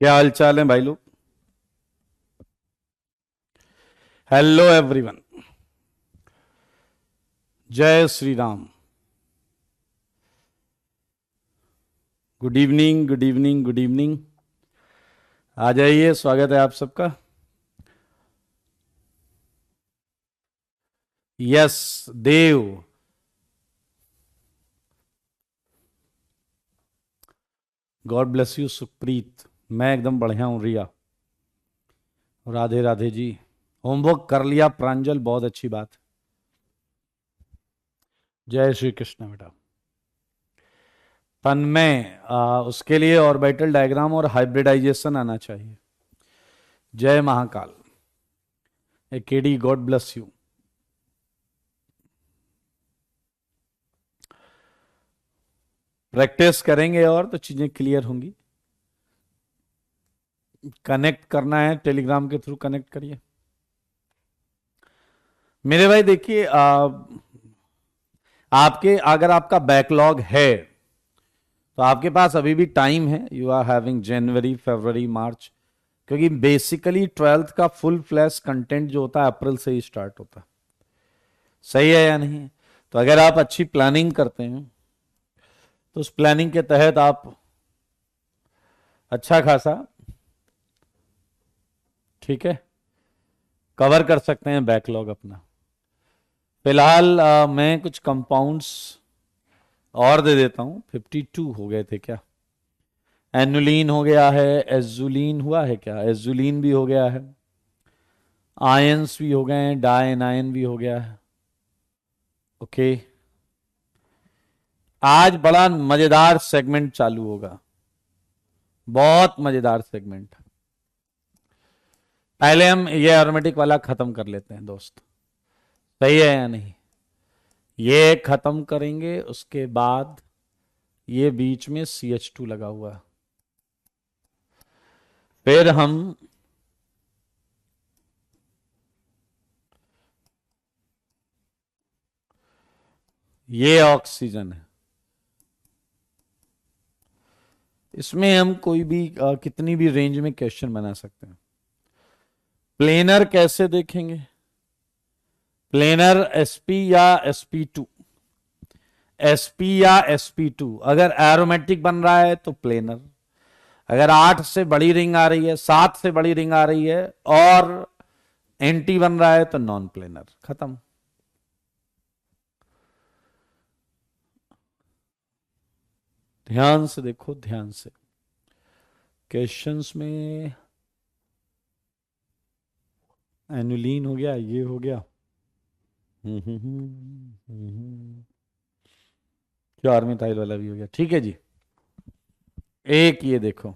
क्या हाल चाल है भाई लोग। Hello everyone. जय Shri Ram. Good evening, good evening, good evening. आ जाइए, स्वागत है आप सबका। Yes, Dev. God bless you Sukhpreet. मैं एकदम बढ़िया हूं रिया। राधे राधे जी। होमवर्क कर लिया प्रांजल, बहुत अच्छी बात। जय श्री कृष्ण बेटा। तन्मय, उसके लिए ऑर्बिटल डायग्राम और हाइब्रिडाइजेशन आना चाहिए। जय Mahakal. A KD, God bless you. Practice करेंगे और तो चीजें क्लियर होंगी। कनेक्ट करना है टेलीग्राम के थ्रू, कनेक्ट करिए मेरे भाई। देखिए, आपके अगर आपका बैकलॉग है तो आपके पास अभी भी टाइम है। यू आर हैविंग जनवरी, फरवरी, मार्च। क्योंकि बेसिकली ट्वेल्थ का फुल फ्लैश कंटेंट जो होता है अप्रैल से ही स्टार्ट होता है। सही है या नहीं? तो अगर आप अच्छी प्लानिंग करते हैं तो उस प्लानिंग के तहत आप अच्छा खासा, ठीक है, कवर कर सकते हैं बैकलॉग अपना। फिलहाल मैं कुछ कंपाउंड्स और दे देता हूं। 52 हो गए थे क्या? एनुलीन हो गया है, एजुलीन हुआ है क्या? एजुलीन भी हो गया है, आयंस भी हो गए हैं, डायनाइन भी हो गया है। ओके, आज बड़ा मजेदार सेगमेंट चालू होगा, बहुत मजेदार सेगमेंट। पहले हम ये एरोमेटिक वाला खत्म कर लेते हैं दोस्त। सही है या नहीं? ये खत्म करेंगे, उसके बाद ये बीच में CH2 लगा हुआ है। फिर हम ये ऑक्सीजन है, इसमें हम कोई भी कितनी भी रेंज में क्वेश्चन बना सकते हैं। प्लेनर कैसे देखेंगे? प्लेनर sp या sp2? sp या sp2। अगर एरोमेटिक बन रहा है तो प्लेनर। अगर 8 से बड़ी रिंग आ रही है, 7 से बड़ी रिंग आ रही है और एंटी बन रहा है तो नॉन प्लेनर। खत्म। ध्यान से देखो, ध्यान से। क्वेश्चंस में एनुलीन हो गया, ये हो गया। चार मिथाइल वाला भी हो गया। ठीक है जी। एक ये देखो,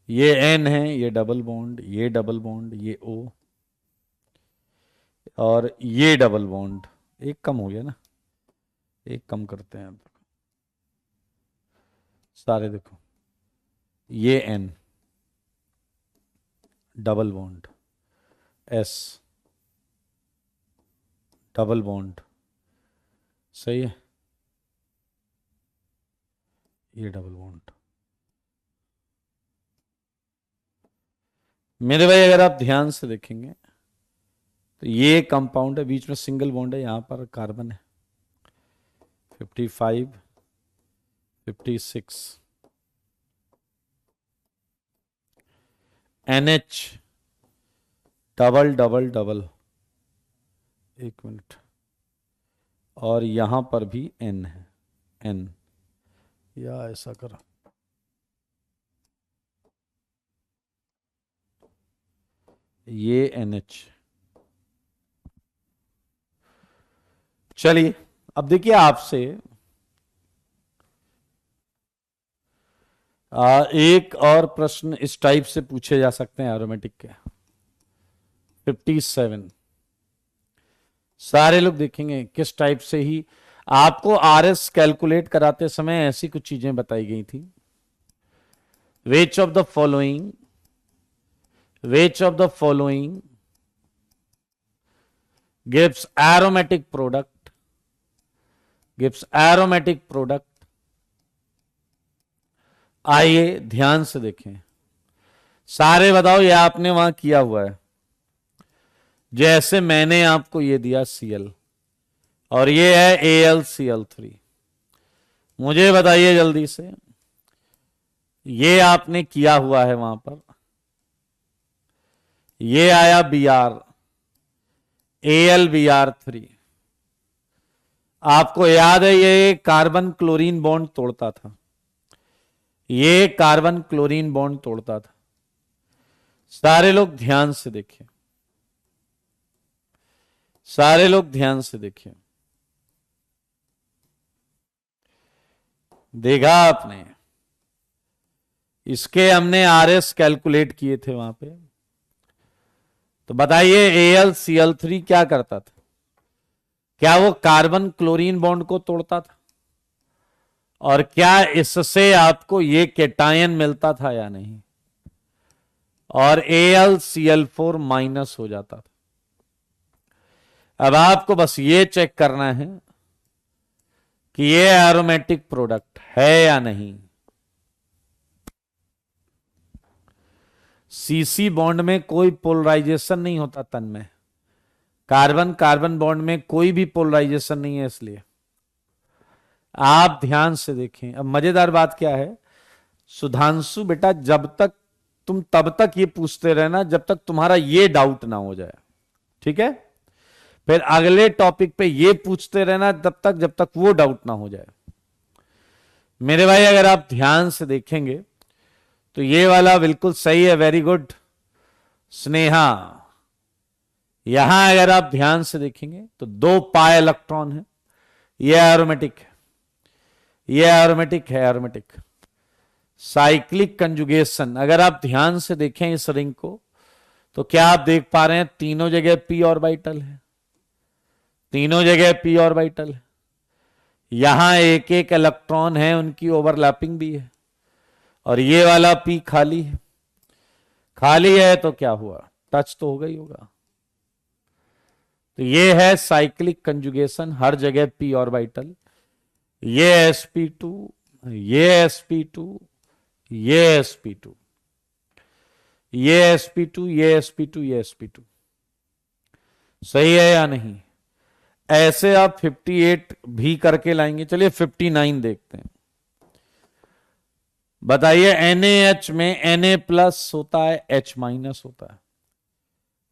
ये N है, ये डबल बॉन्ड, ये डबल बॉन्ड, ये O, और ये डबल बॉन्ड। एक कम हो गया ना, एक कम करते हैं अब। सारे देखो, ये N, double bond, S, double bond. सही है, ये डबल बॉन्ड। मेरे भाई अगर आप ध्यान से देखेंगे तो ये कंपाउंड है, बीच में सिंगल बॉन्ड है, यहां पर कार्बन है। 55, 56, NH, डबल डबल डबल। एक मिनट, और यहां पर भी N है, N, या ऐसा करो, ये NH। चलिए, अब देखिए आपसे एक और प्रश्न इस टाइप से पूछे जा सकते हैं एरोमेटिक के। 57, सारे लोग देखेंगे किस टाइप से ही आपको RS कैलकुलेट कराते समय ऐसी कुछ चीजें बताई गई थी। Which of the following, which of the following gives aromatic product, gives aromatic product आइए ध्यान से देखें, सारे बताओ ये आपने वहां किया हुआ है। जैसे मैंने आपको ये दिया Cl और ये है AlCl3, मुझे बताइए जल्दी से, ये आपने किया हुआ है वहां पर, ये आया Br, AlBr3। आपको याद है ये कार्बन क्लोरीन बॉन्ड तोड़ता था, ये कार्बन क्लोरीन बॉन्ड तोड़ता था। सारे लोग ध्यान से देखिए, सारे लोग ध्यान से देखिए, देखा आपने, इसके हमने RS कैलकुलेट किए थे वहां पे। तो बताइए AlCl3 क्या करता था? क्या वो कार्बन क्लोरीन बॉन्ड को तोड़ता था? और क्या इससे आपको ये केटायन मिलता था या नहीं? और AlCl4 माइनस हो जाता था। अब आपको बस ये चेक करना है कि ये एरोमेटिक प्रोडक्ट है या नहीं। CC बॉन्ड में कोई पोलराइजेशन नहीं होता तन में, कार्बन कार्बन बॉन्ड में कोई भी पोलराइजेशन नहीं है, इसलिए आप ध्यान से देखें। अब मजेदार बात क्या है, सुधांशु बेटा, जब तक तुम तब तक ये पूछते रहना जब तक तुम्हारा ये डाउट ना हो जाए, ठीक है? फिर अगले टॉपिक पे ये पूछते रहना तब तक जब तक वो डाउट ना हो जाए। मेरे भाई अगर आप ध्यान से देखेंगे तो ये वाला बिल्कुल सही है, वेरी गुड स्नेहा। यहां अगर आप ध्यान से देखेंगे तो 2 पाई इलेक्ट्रॉन है, ये एरोमेटिक है, ये एरोमेटिक है, एरोमेटिक साइक्लिक कंजुगेशन। अगर आप ध्यान से देखें इस रिंग को तो क्या आप देख पा रहे हैं, तीनों जगह p ऑर्बिटल है, तीनों जगह p ऑर्बिटल है। यहां एक एक इलेक्ट्रॉन है, उनकी ओवरलैपिंग भी है, और ये वाला p खाली है। खाली है तो क्या हुआ, टच तो हो गई होगा। तो ये है साइक्लिक कंजुगेशन, हर जगह p ऑर्बिटल। ये sp2, ये sp2, ये sp2, ये sp2, ये sp2, ये sp2। सही है या नहीं? ऐसे आप 58 भी करके लाएंगे। चलिए 59 देखते हैं। बताइए NaH में Na प्लस होता है, H माइनस होता है,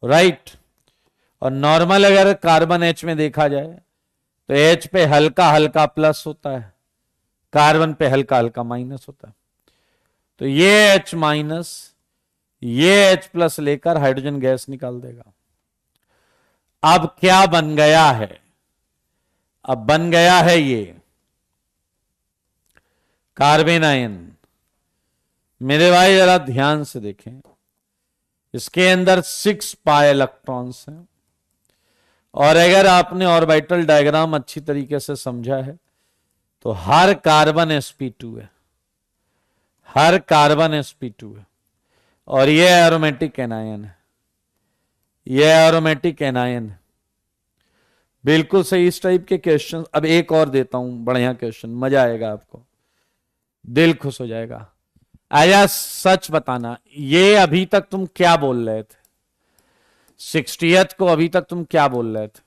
राइट? और नॉर्मल अगर कार्बन H में देखा जाए तो H पे हल्का हल्का प्लस होता है, कार्बन पे हल्का हल्का माइनस होता है। तो ये H माइनस, ये H प्लस लेकर हाइड्रोजन गैस निकाल देगा। अब क्या बन गया है? अब बन गया है ये कार्बन आयन। मेरे भाई जरा ध्यान से देखें, इसके अंदर 6 पाई इलेक्ट्रॉन्स हैं, और अगर आपने ऑर्बिटल डायग्राम अच्छी तरीके से समझा है तो हर कार्बन sp2 है, हर कार्बन sp2 है, और ये एरोमेटिक एनायन है, ये एरोमेटिक एनायन है। बिल्कुल सही। इस टाइप के क्वेश्चन अब एक और देता हूं, बढ़िया क्वेश्चन, मजा आएगा आपको, दिल खुश हो जाएगा। आया सच बताना, ये अभी तक तुम क्या बोल रहे थे? 60th को अभी तक तुम क्या बोल रहे थे?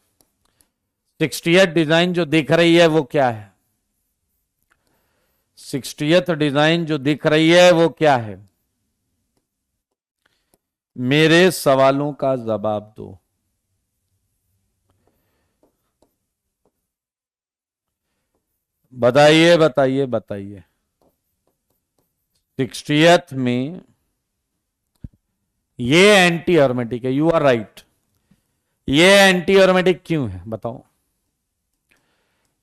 60th डिजाइन जो दिख रही है वो क्या है? 60th डिजाइन जो दिख रही है वो क्या है? मेरे सवालों का जवाब दो। बताइए बताइए बताइए। 60th में ये एंटी एरोमेटिक है, यू आर राइट। ये एंटी एरोमेटिक क्यों है बताओ?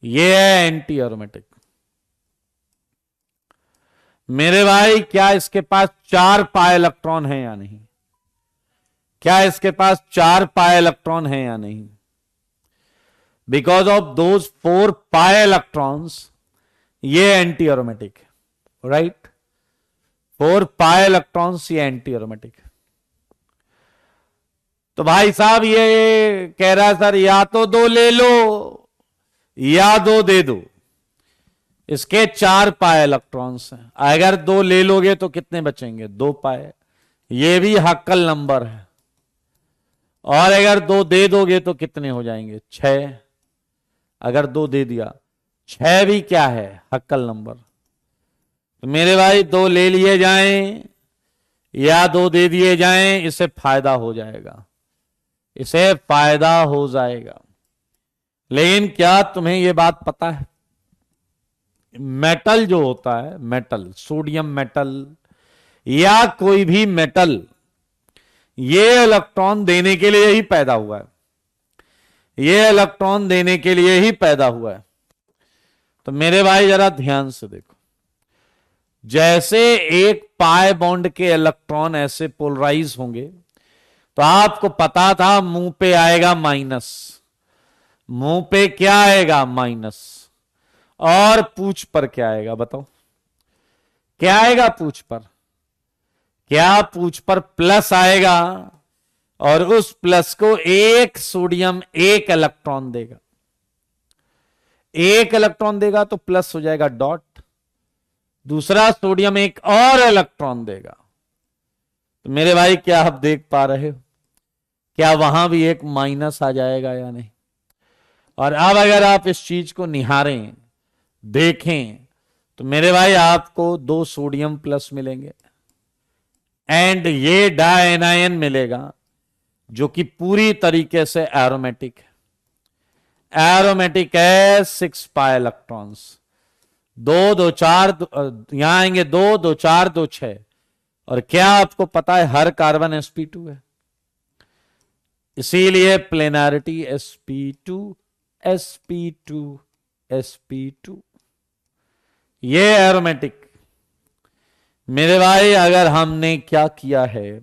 ये है एंटी एरोमेटिक। मेरे भाई क्या इसके पास 4 पाई इलेक्ट्रॉन है या नहीं? क्या इसके पास 4 पाई इलेक्ट्रॉन है या नहीं? Because of those 4 pi electrons ये एंटी एरोमेटिक है, राइट? 4 पाई इलेक्ट्रॉन्स ये एंटी एरोमेटिक है। तो भाई साहब ये कह रहा है सर या तो 2 ले लो या 2 दे दो, इसके 4 पाए इलेक्ट्रॉन्स हैं। अगर 2 ले लोगे तो कितने बचेंगे? 2 पाए। ये भी हक्कल नंबर है। और अगर 2 दे दोगे तो कितने हो जाएंगे? 6। अगर 2 दे दिया, 6 भी क्या है? हक्कल नंबर। तो मेरे भाई 2 ले लिए जाएं या 2 दे दिए जाएं, इसे फायदा हो जाएगा, इसे फायदा हो जाएगा। लेकिन क्या तुम्हें यह बात पता है, मेटल जो होता है, मेटल, सोडियम मेटल या कोई भी मेटल, ये इलेक्ट्रॉन देने के लिए ही पैदा हुआ है, ये इलेक्ट्रॉन देने के लिए ही पैदा हुआ है। तो मेरे भाई जरा ध्यान से देखो, जैसे एक पाई बॉन्ड के इलेक्ट्रॉन ऐसे पोलराइज होंगे, तो आपको पता था मुंह पे आएगा माइनस, मुंह पे क्या आएगा? माइनस। और पूंछ पर क्या आएगा? बताओ क्या आएगा पूंछ पर? क्या पूंछ पर प्लस आएगा, और उस प्लस को एक सोडियम एक इलेक्ट्रॉन देगा, एक इलेक्ट्रॉन देगा तो प्लस हो जाएगा डॉट, दूसरा सोडियम एक और इलेक्ट्रॉन देगा। तो मेरे भाई क्या आप देख पा रहे हो, क्या वहां भी एक माइनस आ जाएगा या नहीं? और अब अगर आप इस चीज को निहारें, देखें, तो मेरे भाई आपको 2 सोडियम प्लस मिलेंगे एंड ये डायनायन मिलेगा, जो कि पूरी तरीके से एरोमेटिक है। एरोमेटिक है, 6 पाई इलेक्ट्रॉन्स, 2 2 4, यहां आएंगे 2 2 4 2 6। और क्या आपको पता है, हर कार्बन sp2 है, इसीलिए प्लेनारिटी sp2 sp2 sp2, ये एरोमेटिक। मेरे भाई अगर हमने क्या किया है,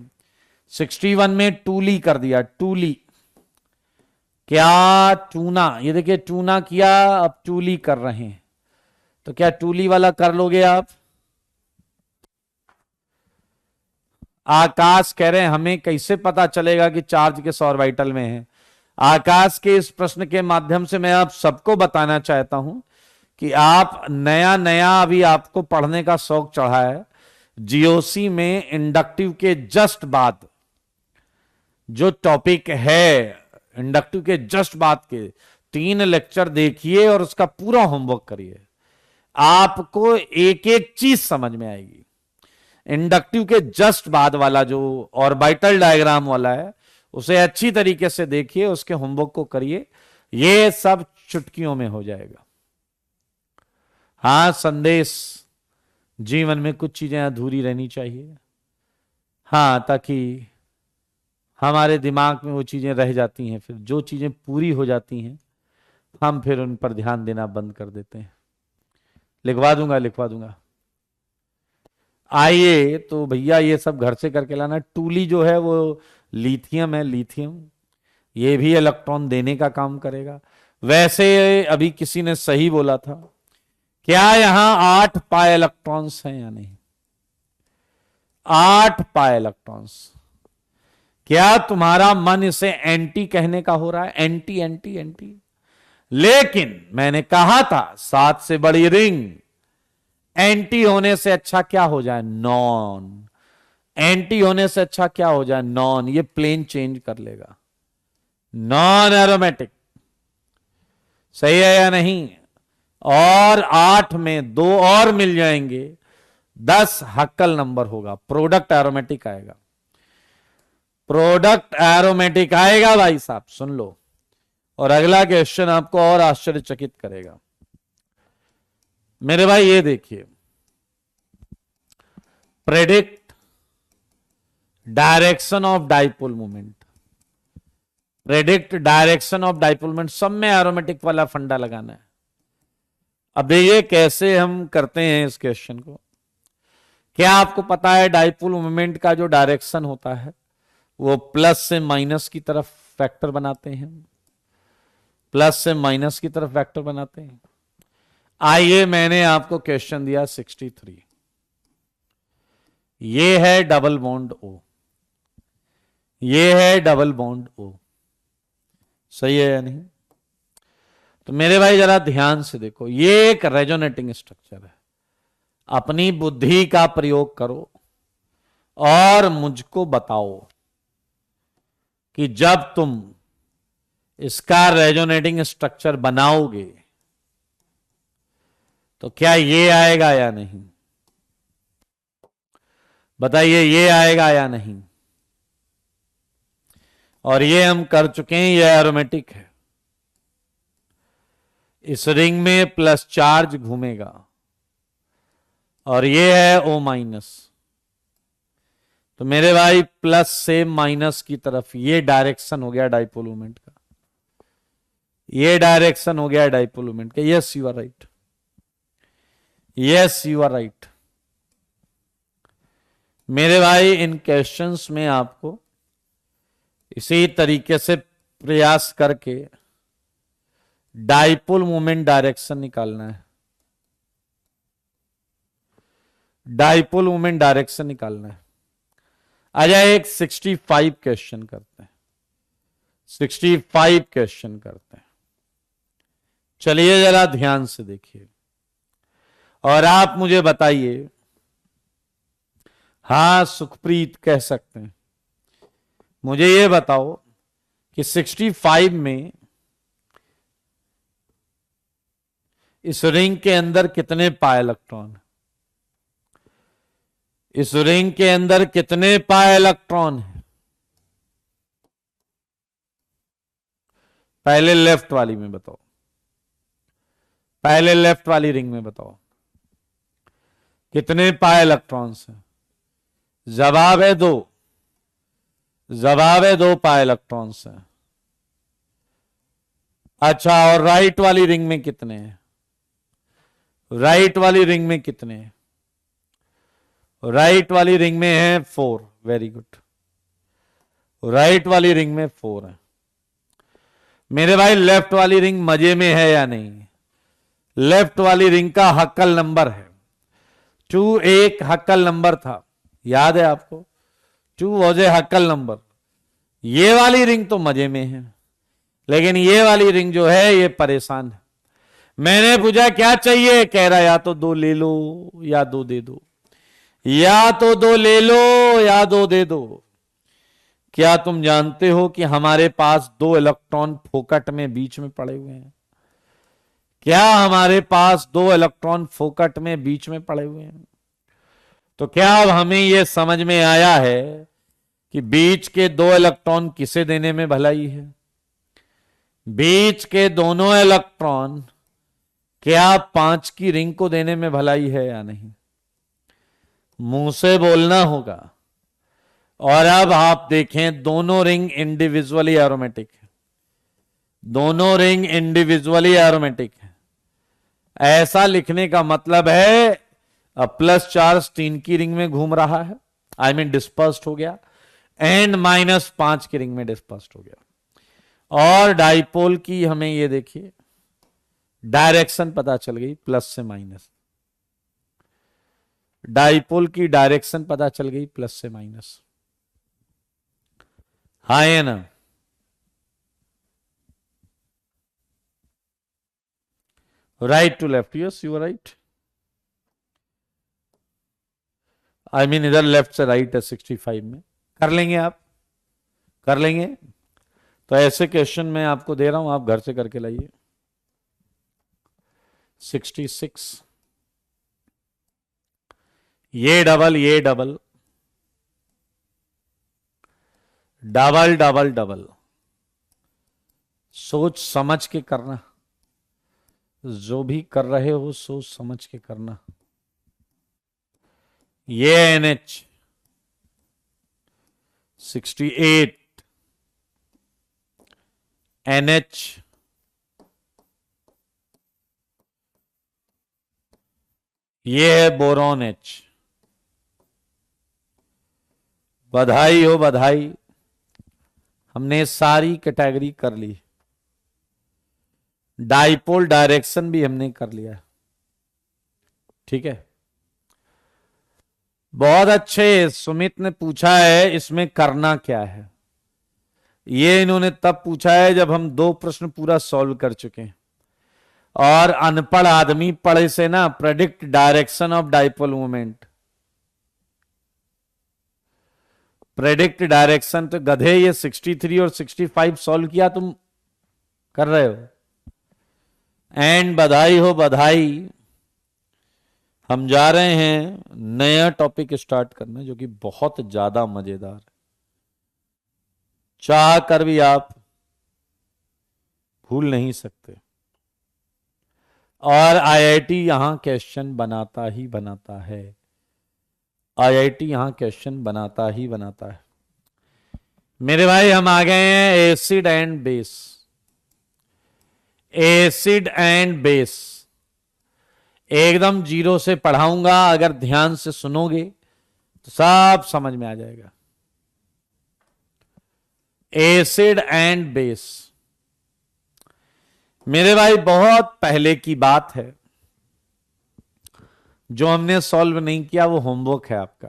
61 में टूली कर दिया, टूली, क्या टूना, ये देखिए टूना किया, अब टूली कर रहे हैं, तो क्या टूली वाला कर लोगे आप? आकाश कह रहे हैं हमें कैसे पता चलेगा कि चार्ज किस ऑर्बिटल में है। आकाश के इस प्रश्न के माध्यम से मैं आप सबको बताना चाहता हूं कि आप नया नया अभी आपको पढ़ने का शौक चढ़ा है, जीओसी में इंडक्टिव के जस्ट बाद जो टॉपिक है, इंडक्टिव के जस्ट बाद के 3 लेक्चर देखिए और उसका पूरा होमवर्क करिए, आपको एक एक चीज समझ में आएगी। इंडक्टिव के जस्ट बाद वाला जो ऑर्बिटल डायग्राम वाला है, उसे अच्छी तरीके से देखिए, उसके होमवर्क को करिए, ये सब चुटकियों में हो जाएगा। हां, संदेश, जीवन में कुछ चीजें अधूरी रहनी चाहिए, हां, ताकि हमारे दिमाग में वो चीजें रह जाती हैं, फिर जो चीजें पूरी हो जाती हैं हम फिर उन पर ध्यान देना बंद कर देते हैं। लिखवा दूंगा, लिखवा दूंगा। आइए, तो भैया ये सब घर से करके लाना। टूली जो है वो लिथियम है, लिथियम, ये भी इलेक्ट्रॉन देने का काम करेगा। वैसे अभी किसी ने सही बोला था, क्या यहां 8 पाई इलेक्ट्रॉन्स हैं या नहीं? 8 पाई इलेक्ट्रॉन्स। क्या तुम्हारा मन इसे एंटी कहने का हो रहा है? Anti anti anti. लेकिन मैंने कहा था 7 से बड़ी रिंग, एंटी होने से अच्छा क्या हो जाए? नॉन। एंटी होने से अच्छा क्या हो जाए? नॉन। ये प्लेन चेंज कर लेगा, नॉन एरोमेटिक। सही है या नहीं? और 8 में 2 और मिल जाएंगे, 10 हक्कल नंबर होगा, प्रोडक्ट एरोमेटिक आएगा, प्रोडक्ट एरोमेटिक आएगा भाई साहब, सुन लो। और अगला क्वेश्चन आपको और आश्चर्यचकित करेगा। मेरे भाई ये देखिए, predict direction of dipole moment, predict direction of dipole moment, सब में एरोमेटिक वाला फंडा लगाना है। अब देखिए कैसे हम करते हैं इस क्वेश्चन को। क्या आपको पता है डाइपोल मोमेंट का जो डायरेक्शन होता है वो प्लस से माइनस की तरफ वेक्टर बनाते हैं, प्लस से माइनस की तरफ वेक्टर बनाते हैं। आइए, मैंने आपको क्वेश्चन दिया 63, ये है डबल बॉन्ड ओ, ये है डबल बॉन्ड ओ, सही है या नहीं? तो मेरे भाई जरा ध्यान से देखो, ये एक रेजोनेटिंग स्ट्रक्चर है। अपनी बुद्धि का प्रयोग करो और मुझको बताओ कि जब तुम इसका रेजोनेटिंग स्ट्रक्चर बनाओगे तो क्या ये आएगा या नहीं? बताइए, ये आएगा या नहीं? और ये हम कर चुके हैं, ये एरोमेटिक है। इस रिंग में प्लस चार्ज घूमेगा और ये है O-। तो मेरे भाई प्लस से माइनस की तरफ ये डायरेक्शन हो गया डाइपोल मोमेंट का, ये डायरेक्शन हो गया डाइपोल मोमेंट का। Yes you are right, yes you are right. मेरे भाई इन क्वेश्चंस में आपको इसी तरीके से प्रयास करके डाइपोल मोमेंट डायरेक्शन निकालना है, डाइपोल मोमेंट डायरेक्शन निकालना है। आजा एक 65 क्वेश्चन करते हैं, 65 क्वेश्चन करते हैं। चलिए जरा ध्यान से देखिए और आप मुझे बताइए। हाँ सुखप्रीत कह सकते हैं। मुझे ये बताओ कि 65 में इस रिंग के अंदर कितने पाई इलेक्ट्रॉन? इस रिंग के अंदर कितने पाई इलेक्ट्रॉन है? पहले लेफ्ट वाली में बताओ, पहले लेफ्ट वाली रिंग में बताओ कितने पाई इलेक्ट्रॉन्स हैं? जवाब है 2, जवाब है 2 पाई इलेक्ट्रॉन्स हैं। अच्छा, और राइट वाली रिंग में कितने हैं? राइट वाली रिंग में कितने हैं? राइट वाली रिंग में है 4। वेरी गुड, राइट वाली रिंग में 4 है। मेरे भाई लेफ्ट वाली रिंग मजे में है या नहीं? लेफ्ट वाली रिंग का हक्कल नंबर है 2, एक हक्कल नंबर था, याद है आपको? 2 वॉज ए हक्कल नंबर। ये वाली रिंग तो मजे में है, लेकिन ये वाली रिंग जो है ये परेशान है। मैंने पूछा क्या चाहिए, कह रहा या तो 2 ले लो या 2 दे दो, या तो 2 ले लो या 2 दे दो। क्या तुम जानते हो कि हमारे पास 2 इलेक्ट्रॉन फोकट में बीच में पड़े हुए हैं? क्या हमारे पास 2 इलेक्ट्रॉन फोकट में बीच में पड़े हुए हैं? तो क्या अब हमें यह समझ में आया है कि बीच के 2 इलेक्ट्रॉन किसे देने में भलाई है? बीच के दोनों इलेक्ट्रॉन क्या 5 की रिंग को देने में भलाई है या नहीं? मुंह से बोलना होगा। और अब आप देखें, दोनों रिंग इंडिविजुअली एरोमेटिक है, दोनों रिंग इंडिविजुअली एरोमेटिक है। ऐसा लिखने का मतलब है प्लस चार्ज 3 की रिंग में घूम रहा है, आई मीन डिस्पर्स्ड हो गया, एंड -5 की रिंग में डिस्पर्स्ड हो गया। और डाइपोल की हमें ये देखिए डायरेक्शन पता चल गई, प्लस से माइनस। डाइपोल की डायरेक्शन पता चल गई, प्लस से माइनस। हाँ है ना? Right to left, yes you are right. I mean इधर लेफ्ट से राइट है 65 में। कर लेंगे आप, कर लेंगे। तो ऐसे क्वेश्चन मैं आपको दे रहा हूं, आप घर से करके लाइए। 66, ये डबल, ये डबल, डबल डबल डबल। सोच समझ के करना, जो भी कर रहे हो सोच समझ के करना। ये NH 68, NH, ये है बोरॉन H। बधाई हो बधाई, हमने सारी कैटेगरी कर ली। डाइपोल डायरेक्शन भी हमने कर लिया, ठीक है। बहुत अच्छे। सुमित ने पूछा है इसमें करना क्या है। ये इन्होंने तब पूछा है जब हम 2 प्रश्न पूरा सॉल्व कर चुके हैं। और अनपढ़ आदमी पढ़े से ना predict direction of dipole movement, predict direction, तो गधे ये 63 और 65 सॉल्व किया तुम कर रहे हो। एंड बधाई हो बधाई, हम जा रहे हैं नया टॉपिक स्टार्ट करने जो कि बहुत ज्यादा मजेदार है, चाह कर भी आप भूल नहीं सकते। और आईआईटी यहां क्वेश्चन बनाता ही बनाता है, आईआईटी यहां क्वेश्चन बनाता ही बनाता है। मेरे भाई हम आ गए हैं acid and base, acid and base एकदम जीरो से पढ़ाऊंगा, अगर ध्यान से सुनोगे तो सब समझ में आ जाएगा। एसिड एंड बेस मेरे भाई बहुत पहले की बात है, जो हमने सॉल्व नहीं किया वो होमवर्क है आपका,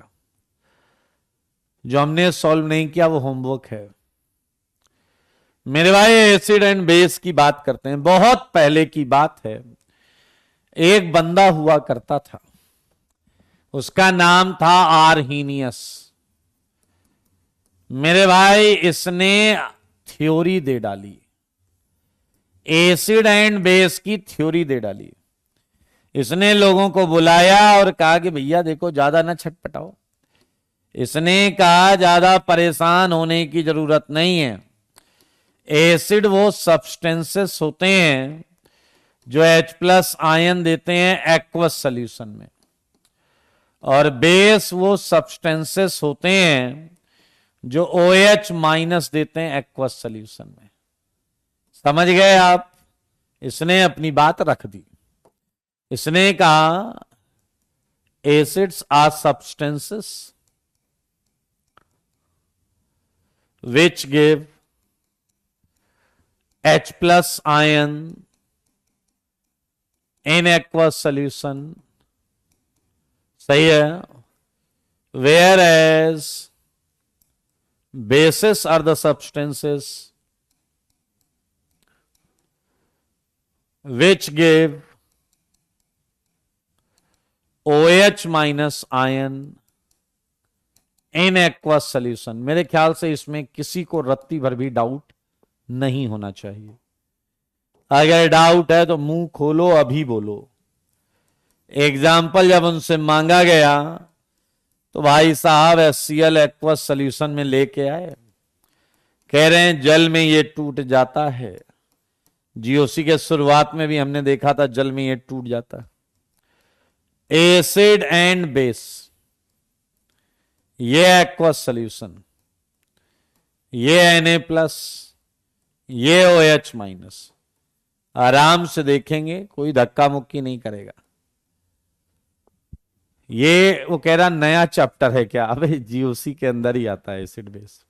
जो हमने सॉल्व नहीं किया वो होमवर्क है। मेरे भाई एसिड एंड बेस की बात करते हैं, बहुत पहले की बात है। एक बंदा हुआ करता था, उसका नाम था आर्हीनियस। मेरे भाई इसने थ्योरी दे डाली, एसिड एंड बेस की थ्योरी दे डाली। इसने लोगों को बुलाया और कहा कि भैया देखो ज्यादा ना छटपटाओ। इसने कहा ज्यादा परेशान होने की जरूरत नहीं है। एसिड वो सब्सटेंसेस होते हैं जो H+ आयन देते हैं एक्वस सॉल्यूशन में, और बेस वो सब्सटेंसेस होते हैं जो OH- देते हैं एक्वस सॉल्यूशन में। समझ गए आप? इसने अपनी बात रख दी, इसने कहा acids are substances which give H+ ion in aqueous solution, सही है, whereas bases are the substances which give OH- ion in aqueous solution. मेरे ख्याल से इसमें किसी को रत्ती भर भी डाउट नहीं होना चाहिए। अगर डाउट है तो मुंह खोलो, अभी बोलो। एग्जाम्पल जब उनसे मांगा गया तो भाई साहब HCl एक्वस सॉल्यूशन में लेके आए, कह रहे हैं जल में ये टूट जाता है। जीओसी के शुरुआत में भी हमने देखा था जल में ये टूट जाता है। एसिड एंड बेस, ये एक्वस सॉल्यूशन, ये Na+, ये OH-, आराम से देखेंगे, कोई धक्का मुक्की नहीं करेगा। ये वो कह रहा नया चैप्टर है क्या? अबे जीओसी के अंदर ही आता है एसिड बेस,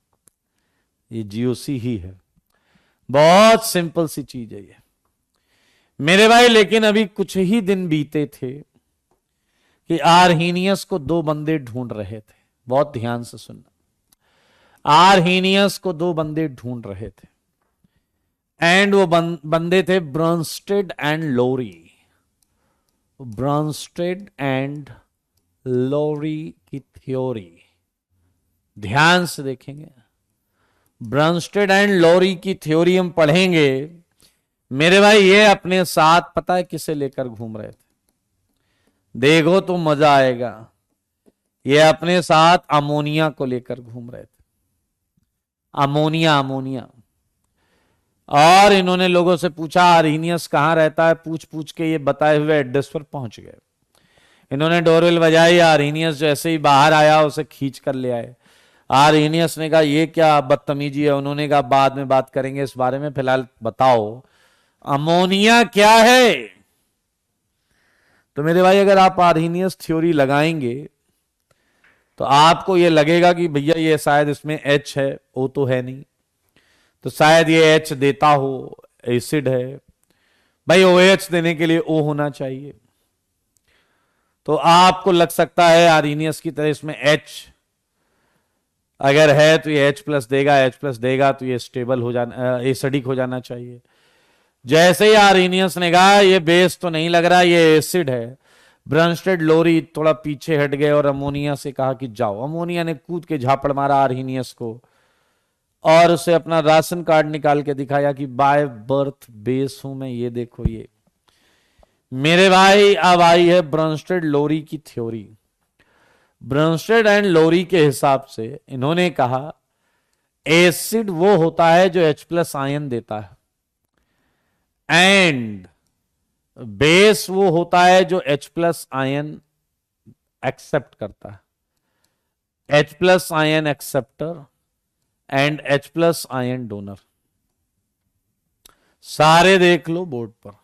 ये जीओसी ही है। बहुत सिंपल सी चीज है ये मेरे भाई। लेकिन अभी कुछ ही दिन बीते थे कि आर्हीनियस को दो बंदे ढूंढ रहे थे। बहुत ध्यान से सुनना, आर्हीनियस को दो बंदे ढूंढ रहे थे, एंड वो बंदे थे Bronsted and Lowry. Bronsted and Lowry की थ्योरी ध्यान से देखेंगे, ब्रॉन्स्टेड एंड लोरी की थ्योरी हम पढ़ेंगे। मेरे भाई ये अपने साथ पता है किसे लेकर घूम रहे थे? देखो तो मजा आएगा। ये अपने साथ अमोनिया को लेकर घूम रहे थे, अमोनिया, अमोनिया। और इन्होंने लोगों से पूछा आर्हीनियस कहां रहता है, पूछ पूछ के ये बताए हुए एड्रेस पर पहुंच गए। इन्होंने डोरबेल बजाई, आर्हीनियस जैसे ही बाहर आया उसे खींच कर ले आए। आर्हीनियस ने कहा ये क्या बदतमीजी है? उन्होंने कहा बाद में बात करेंगे इस बारे में, फिलहाल बताओ अमोनिया क्या है। तो मेरे भाई अगर आप आर्हीनियस थ्योरी लगाएंगे तो आपको ये लगेगा कि भैया ये शायद इसमें H है, O तो है नहीं, तो शायद ये H देता हो, एसिड है भाई, OH देने के लिए O होना चाहिए। तो आपको लग सकता है आर्हीनियस की तरह इसमें H अगर है तो ये H+ देगा, H+ देगा तो ये स्टेबल हो जाना, एसिडिक हो जाना चाहिए। जैसे ही आर्हेनियस ने कहा ये बेस तो नहीं लग रहा, ये एसिड है, ब्रनस्टेड लोरी थोड़ा पीछे हट गए और अमोनिया से कहा कि जाओ। अमोनिया ने कूद के झापड़ मारा आर्हेनियस को और उसे अपना राशन कार्ड निकाल के दिखाया कि बाय बर्थ बेस हूं मैं, ये देखो ये। मेरे भाई अब आई है ब्रनस्टेड लोरी की थ्योरी। ब्रनस्टेड एंड लोरी के हिसाब से इन्होंने कहा एसिड वो होता है जो H+ आयन देता है, एंड बेस वो होता है जो H+ आयन एक्सेप्ट करता है। H+ ion acceptor and H+ ion donor. सारे देख लो बोर्ड पर।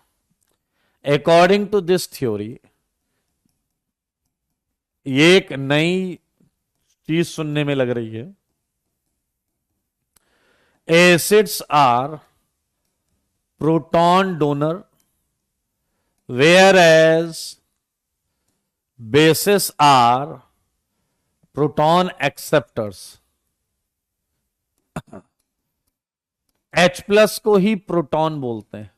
अकॉर्डिंग टू दिस थ्योरी, ये एक नई चीज सुनने में लग रही है। Acids are proton donor whereas bases are proton acceptors। H+ को ही प्रोटॉन बोलते हैं,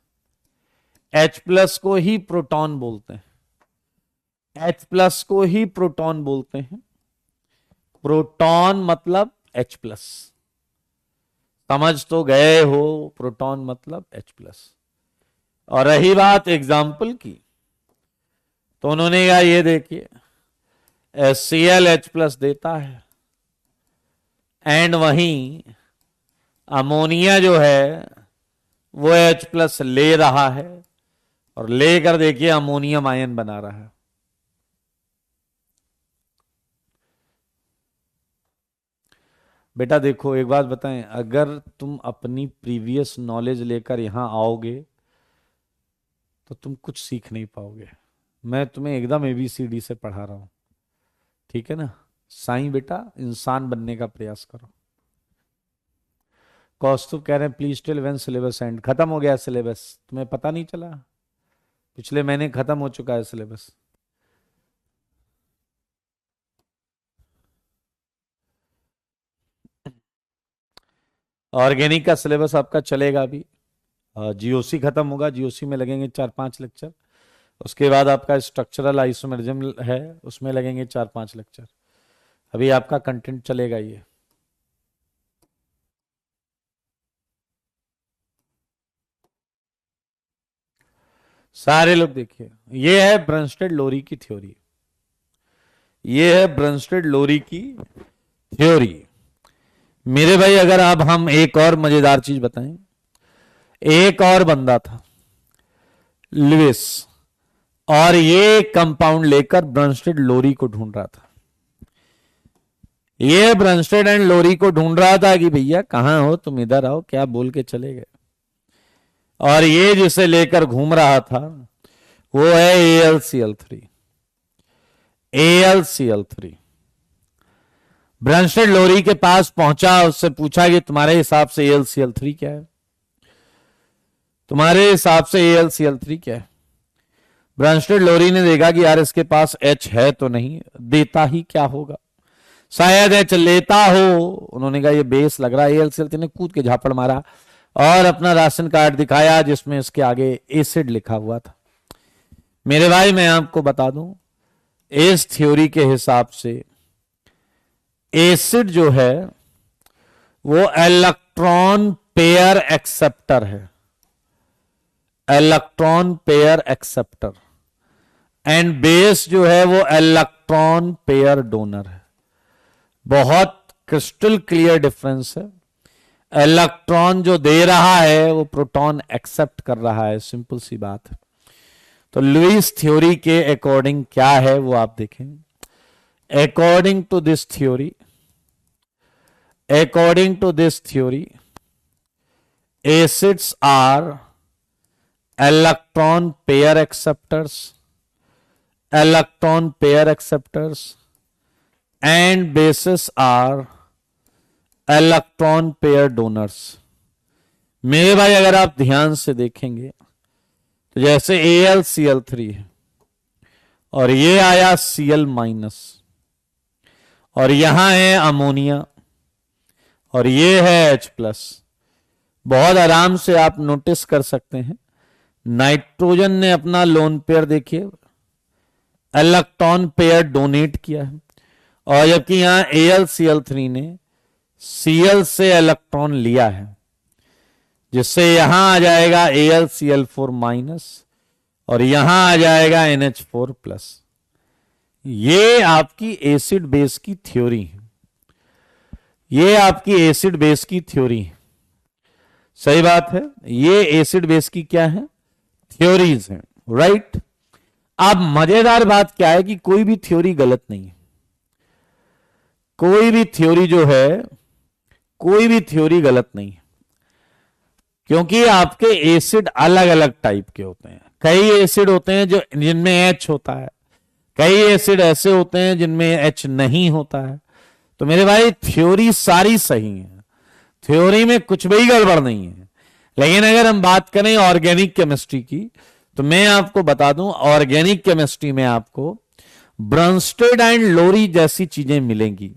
H+ को ही प्रोटॉन बोलते हैं, H+ को ही प्रोटॉन बोलते हैं। प्रोटॉन मतलब H+, समझ तो गए हो, प्रोटॉन मतलब H+। और रही बात एग्जाम्पल की, तो उन्होंने कहा ये देखिए HCl H+ देता है, एंड वहीं अमोनिया जो है वो H+ ले रहा है, और लेकर देखिए अमोनियम आयन बना रहा है। बेटा देखो एक बात बताएं, अगर तुम अपनी प्रीवियस नॉलेज लेकर यहां आओगे तो तुम कुछ सीख नहीं पाओगे। मैं तुम्हें एकदम ABCD से पढ़ा रहा हूं, ठीक है ना। साईं बेटा इंसान बनने का प्रयास करो। कौस्तुभ कह रहे हैं please tell when syllabus end. खत्म हो गया सिलेबस, तुम्हें पता नहीं चला? पिछले महीने खत्म हो चुका है सिलेबस। ऑर्गेनिक का सिलेबस आपका चलेगा अभी। GOC खत्म होगा, GOC में लगेंगे 4-5 लेक्चर। उसके बाद आपका स्ट्रक्चरल आइसोमेरिज्म है, उसमें लगेंगे 4-5 लेक्चर। अभी आपका कंटेंट चलेगा ये। सारे लोग देखिए, ये है ब्रनस्टेड लोरी की थ्योरी, ये है ब्रनस्टेड लोरी की थ्योरी। मेरे भाई अगर अब हम एक और मजेदार चीज बताएं, एक और बंदा था लुइस, और ये कंपाउंड लेकर ब्रनस्टेड लोरी को ढूंढ रहा था। ये ब्रनस्टेड एंड लोरी को ढूंढ रहा था कि भैया कहां हो तुम, इधर आओ, क्या बोल के चले गए। और ये जिसे लेकर घूम रहा था वो है AlCl3। AlCl3 ब्रनस्टेड लोरी के पास पहुंचा, उससे पूछा कि तुम्हारे हिसाब से AlCl3 क्या है, तुम्हारे हिसाब से AlCl3 क्या है। ब्रनस्टेड लोरी ने देखा कि यार इसके पास H है तो नहीं, देता ही क्या होगा, शायद H लेता हो। उन्होंने कहा ये बेस लग रहा है। AlCl3 ने कूद के झापड़ मारा और अपना राशन कार्ड दिखाया जिसमें इसके आगे एसिड लिखा हुआ था। मेरे भाई मैं आपको बता दूं, इस थ्योरी के हिसाब से एसिड जो है वो इलेक्ट्रॉन पेयर एक्सेप्टर है, electron pair acceptor, and base जो है वो इलेक्ट्रॉन पेयर डोनर है। बहुत क्रिस्टल क्लियर डिफरेंस है। इलेक्ट्रॉन जो दे रहा है वो प्रोटॉन एक्सेप्ट कर रहा है, सिंपल सी बात है। तो लुईस थ्योरी के अकॉर्डिंग क्या है वो आप देखें। According to this theory, according to this theory, acids are electron pair acceptors, electron pair acceptors, and bases are electron pair donors। मेरे भाई अगर आप ध्यान से देखेंगे तो जैसे AlCl3 है और ये आया Cl-, और यहां है अमोनिया और ये है H+। बहुत आराम से आप नोटिस कर सकते हैं नाइट्रोजन ने अपना लोन पेयर देखिए इलेक्ट्रॉन पेयर डोनेट किया है, और जबकि यहां AlCl3 ने Cl से इलेक्ट्रॉन लिया है, जिससे यहां आ जाएगा AlCl4 माइनस और यहां आ जाएगा NH4 प्लस। ये आपकी एसिड बेस की थ्योरी है, ये आपकी एसिड बेस की थ्योरी है। सही बात है, ये एसिड बेस की क्या है, थ्योरीज हैं, राइट। अब मजेदार बात क्या है कि कोई भी थ्योरी गलत नहीं है, कोई भी थ्योरी जो है, कोई भी थ्योरी गलत नहीं है, क्योंकि आपके एसिड अलग अलग टाइप के होते हैं। कई एसिड होते हैं जो जिनमें H होता है, कई एसिड ऐसे होते हैं जिनमें H नहीं होता है। तो मेरे भाई थ्योरी सारी सही है, थ्योरी में कुछ भी गड़बड़ नहीं है। लेकिन अगर हम बात करें ऑर्गेनिक केमिस्ट्री की, तो मैं आपको बता दूं ऑर्गेनिक केमिस्ट्री में आपको ब्रंस्टेड एंड लोरी जैसी चीजें मिलेंगी।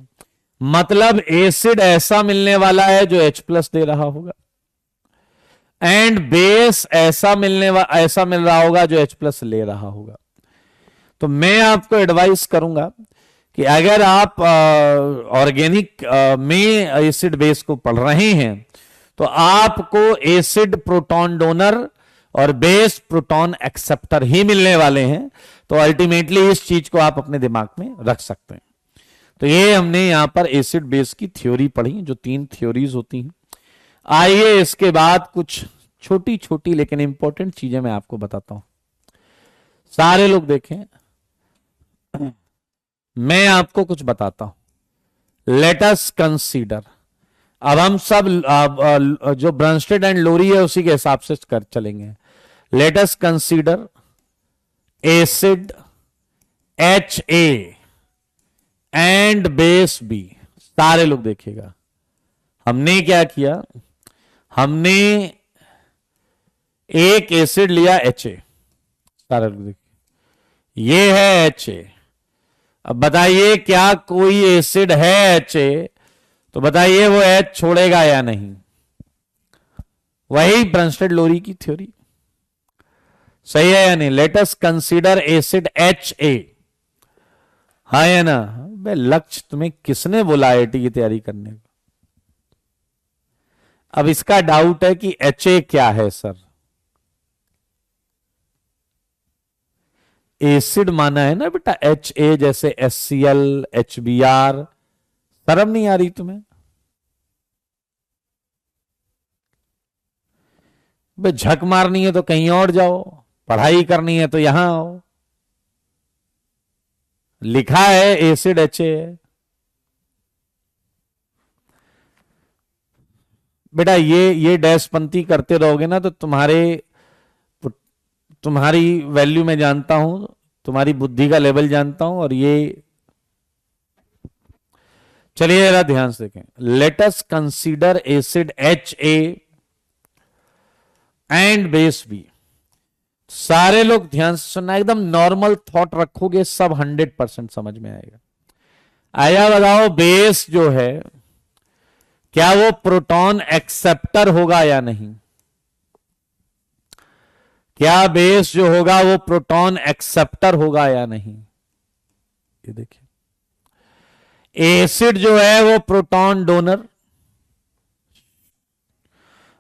मतलब एसिड ऐसा मिलने वाला है जो H+ दे रहा होगा, एंड बेस ऐसा ऐसा मिल रहा होगा जो H+ ले रहा होगा। तो मैं आपको एडवाइस करूंगा कि अगर आप ऑर्गेनिक में एसिड बेस को पढ़ रहे हैं, तो आपको एसिड प्रोटॉन डोनर और बेस प्रोटॉन एक्सेप्टर ही मिलने वाले हैं। तो अल्टीमेटली इस चीज को आप अपने दिमाग में रख सकते हैं। तो ये हमने यहां पर एसिड बेस की थ्योरी पढ़ी, जो 3 थ्योरीज होती हैं। आइए इसके बाद कुछ छोटी छोटी लेकिन इंपॉर्टेंट चीजें मैं आपको बताता हूं। सारे लोग देखें, मैं आपको कुछ बताता हूं। लेट अस कंसीडर, अब हम सब जो ब्रंस्टेड एंड लोरी है उसी के हिसाब से कर चलेंगे। Let us consider acid HA and base B। सारे लोग देखिएगा, हमने क्या किया, हमने एक एसिड लिया HA, सारे लोग देखिए, ये है HA। अब बताइए क्या कोई एसिड है HA, तो बताइए वो H छोड़ेगा या नहीं। वही ब्रंस्टेड लोरी की थ्योरी, सही है या नहीं। Let us consider acid HA, हाँ या ना। बे लक्ष्य तुम्हें किसने बोला IIT की तैयारी करने को। अब इसका डाउट है कि HA क्या है सर। एसिड माना है ना बेटा HA, जैसे HCl, HBr। शर्म नहीं आ रही तुम्हें। बे झक मारनी है तो कहीं और जाओ, पढ़ाई करनी है तो यहां आओ। लिखा है एसिड HA। बेटा ये डैश पंक्ति करते रहोगे ना तो तुम्हारी वैल्यू मैं जानता हूं, तुम्हारी बुद्धि का लेवल जानता हूं। और ये चलिए जरा ध्यान से देखें। Let us consider acid HA and base B। सारे लोग ध्यान से सुनना, एकदम नॉर्मल थॉट रखोगे, सब 100% समझ में आएगा। आया बताओ, बेस जो है क्या वो प्रोटॉन एक्सेप्टर होगा या नहीं। क्या बेस जो होगा वो प्रोटॉन एक्सेप्टर होगा या नहीं। ये देखिए, एसिड जो है वो प्रोटॉन डोनर,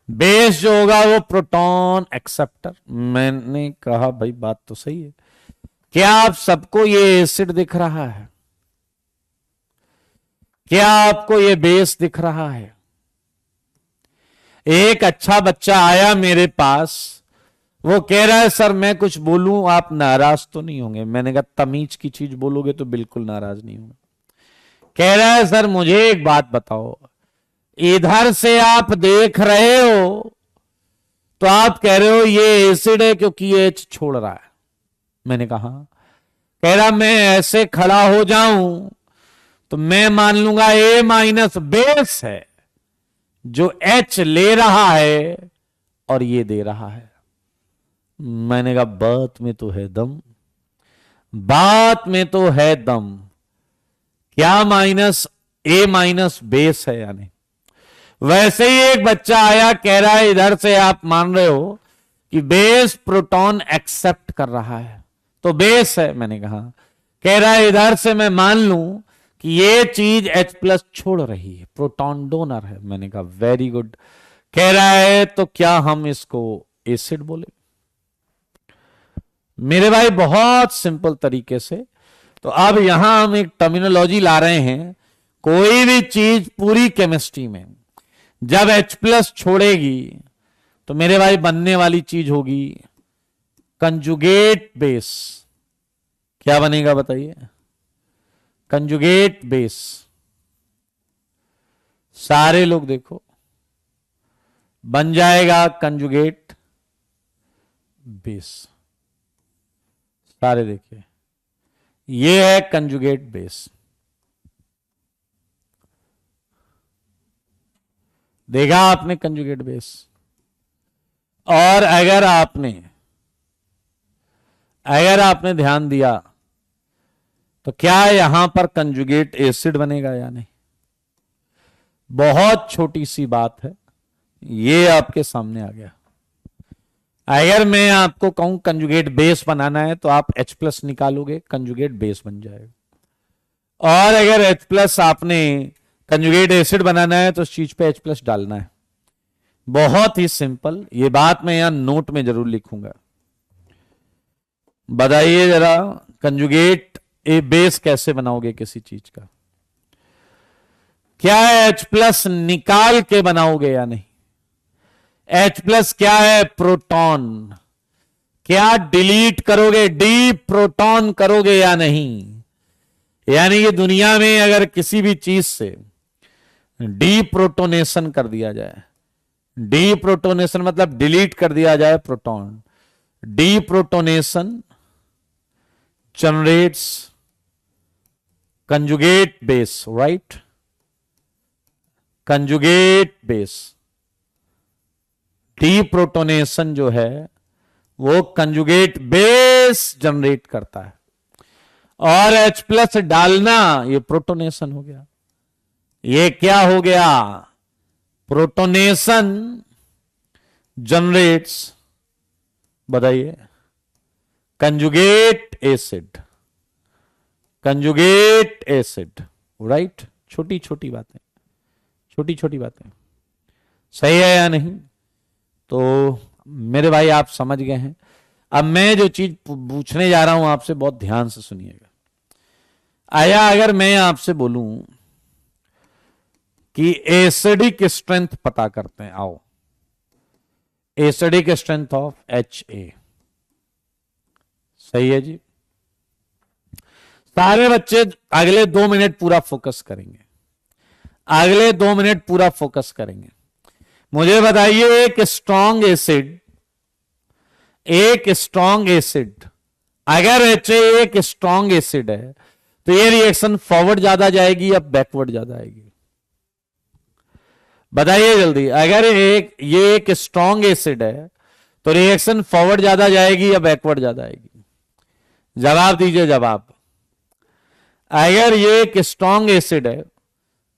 बेस जो होगा वो प्रोटॉन एक्सेप्टर। मैंने कहा भाई बात तो सही है। क्या आप सबको ये एसिड दिख रहा है, क्या आपको ये बेस दिख रहा है। एक अच्छा बच्चा आया मेरे पास, वो कह रहा है सर मैं कुछ बोलूं आप नाराज तो नहीं होंगे। मैंने कहा तमीज की चीज बोलोगे तो बिल्कुल नाराज नहीं होंगे। कह रहा है सर मुझे एक बात बताओ, इधर से आप देख रहे हो तो आप कह रहे हो ये एसिड है क्योंकि ये H छोड़ रहा है। मैंने कहा, कह रहा मैं ऐसे खड़ा हो जाऊं तो मैं मान लूंगा A- बेस है जो H ले रहा है और ये दे रहा है। मैंने कहा बात में तो है दम, बात में तो है दम। क्या A- बेस है या नहीं। वैसे ही एक बच्चा आया, कह रहा है इधर से आप मान रहे हो कि बेस प्रोटॉन एक्सेप्ट कर रहा है, तो बेस है। मैंने कहा, कह रहा है इधर से मैं मान लूं कि ये चीज H+ छोड़ रही है, प्रोटॉन डोनर है। मैंने कहा वेरी गुड। कह रहा है तो क्या हम इसको एसिड बोले? मेरे भाई बहुत सिंपल तरीके से। तो अब यहां हम एक टर्मिनोलॉजी ला रहे हैं। कोई भी चीज पूरी केमिस्ट्री में जब H+ छोड़ेगी तो मेरे भाई बनने वाली चीज होगी कंजुगेट बेस। क्या बनेगा बताइए? Conjugate base. सारे लोग देखो, बन जाएगा कंजुगेट बेस। सारे देखिए, ये है कंजुगेट बेस। देखा आपने कंजुगेट बेस? और अगर आपने ध्यान दिया तो क्या यहां पर कंजुगेट एसिड बनेगा या नहीं? बहुत छोटी सी बात है, ये आपके सामने आ गया। अगर मैं आपको कहूं कंजुगेट बेस बनाना है तो आप H+ निकालोगे, कंजुगेट बेस बन जाएगा। और अगर H+ आपने कंजुगेट एसिड बनाना है तो उस चीज पे H+ डालना है। बहुत ही सिंपल। ये बात मैं यहां नोट में जरूर लिखूंगा। बताइए जरा, कंजुगेट बेस कैसे बनाओगे किसी चीज का? क्या H+ निकाल के बनाओगे या नहीं? H+ क्या है? प्रोटॉन। क्या डिलीट करोगे, डी प्रोटॉन करोगे या नहीं? यानी कि दुनिया में अगर किसी भी चीज से डी प्रोटोनेशन कर दिया जाए, डी प्रोटोनेशन मतलब डिलीट कर दिया जाए proton, D protonation generates conjugate base, right? Conjugate base. D protonation जो है वो कंजुगेट बेस जनरेट करता है। और H+ डालना, ये प्रोटोनेशन हो गया। ये क्या हो गया? प्रोटोनेशन जनरेट्स, बताइए, conjugate acid. Conjugate acid, right? छोटी छोटी बातें, छोटी छोटी बातें, सही है या नहीं? तो मेरे भाई आप समझ गए हैं। अब मैं जो चीज पूछने जा रहा हूं आपसे, बहुत ध्यान से सुनिएगा। आया अगर मैं आपसे बोलूं कि एसिडिक स्ट्रेंथ पता करते हैं, आओ। एसिडिक स्ट्रेंथ ऑफ HA, सही है जी? सारे बच्चे अगले 2 मिनट पूरा फोकस करेंगे। अगले 2 मिनट पूरा फोकस करेंगे। मुझे बताइए, एक स्ट्रॉन्ग एसिड अगर HA एक स्ट्रॉन्ग एसिड है तो ये रिएक्शन फॉरवर्ड ज्यादा जाएगी या बैकवर्ड ज्यादा आएगी? बताइए जल्दी। अगर ये एक स्ट्रॉन्ग एसिड है तो रिएक्शन फॉरवर्ड ज्यादा जाएगी या बैकवर्ड ज्यादा आएगी? जवाब दीजिए, जवाब। अगर ये एक स्ट्रॉन्ग एसिड है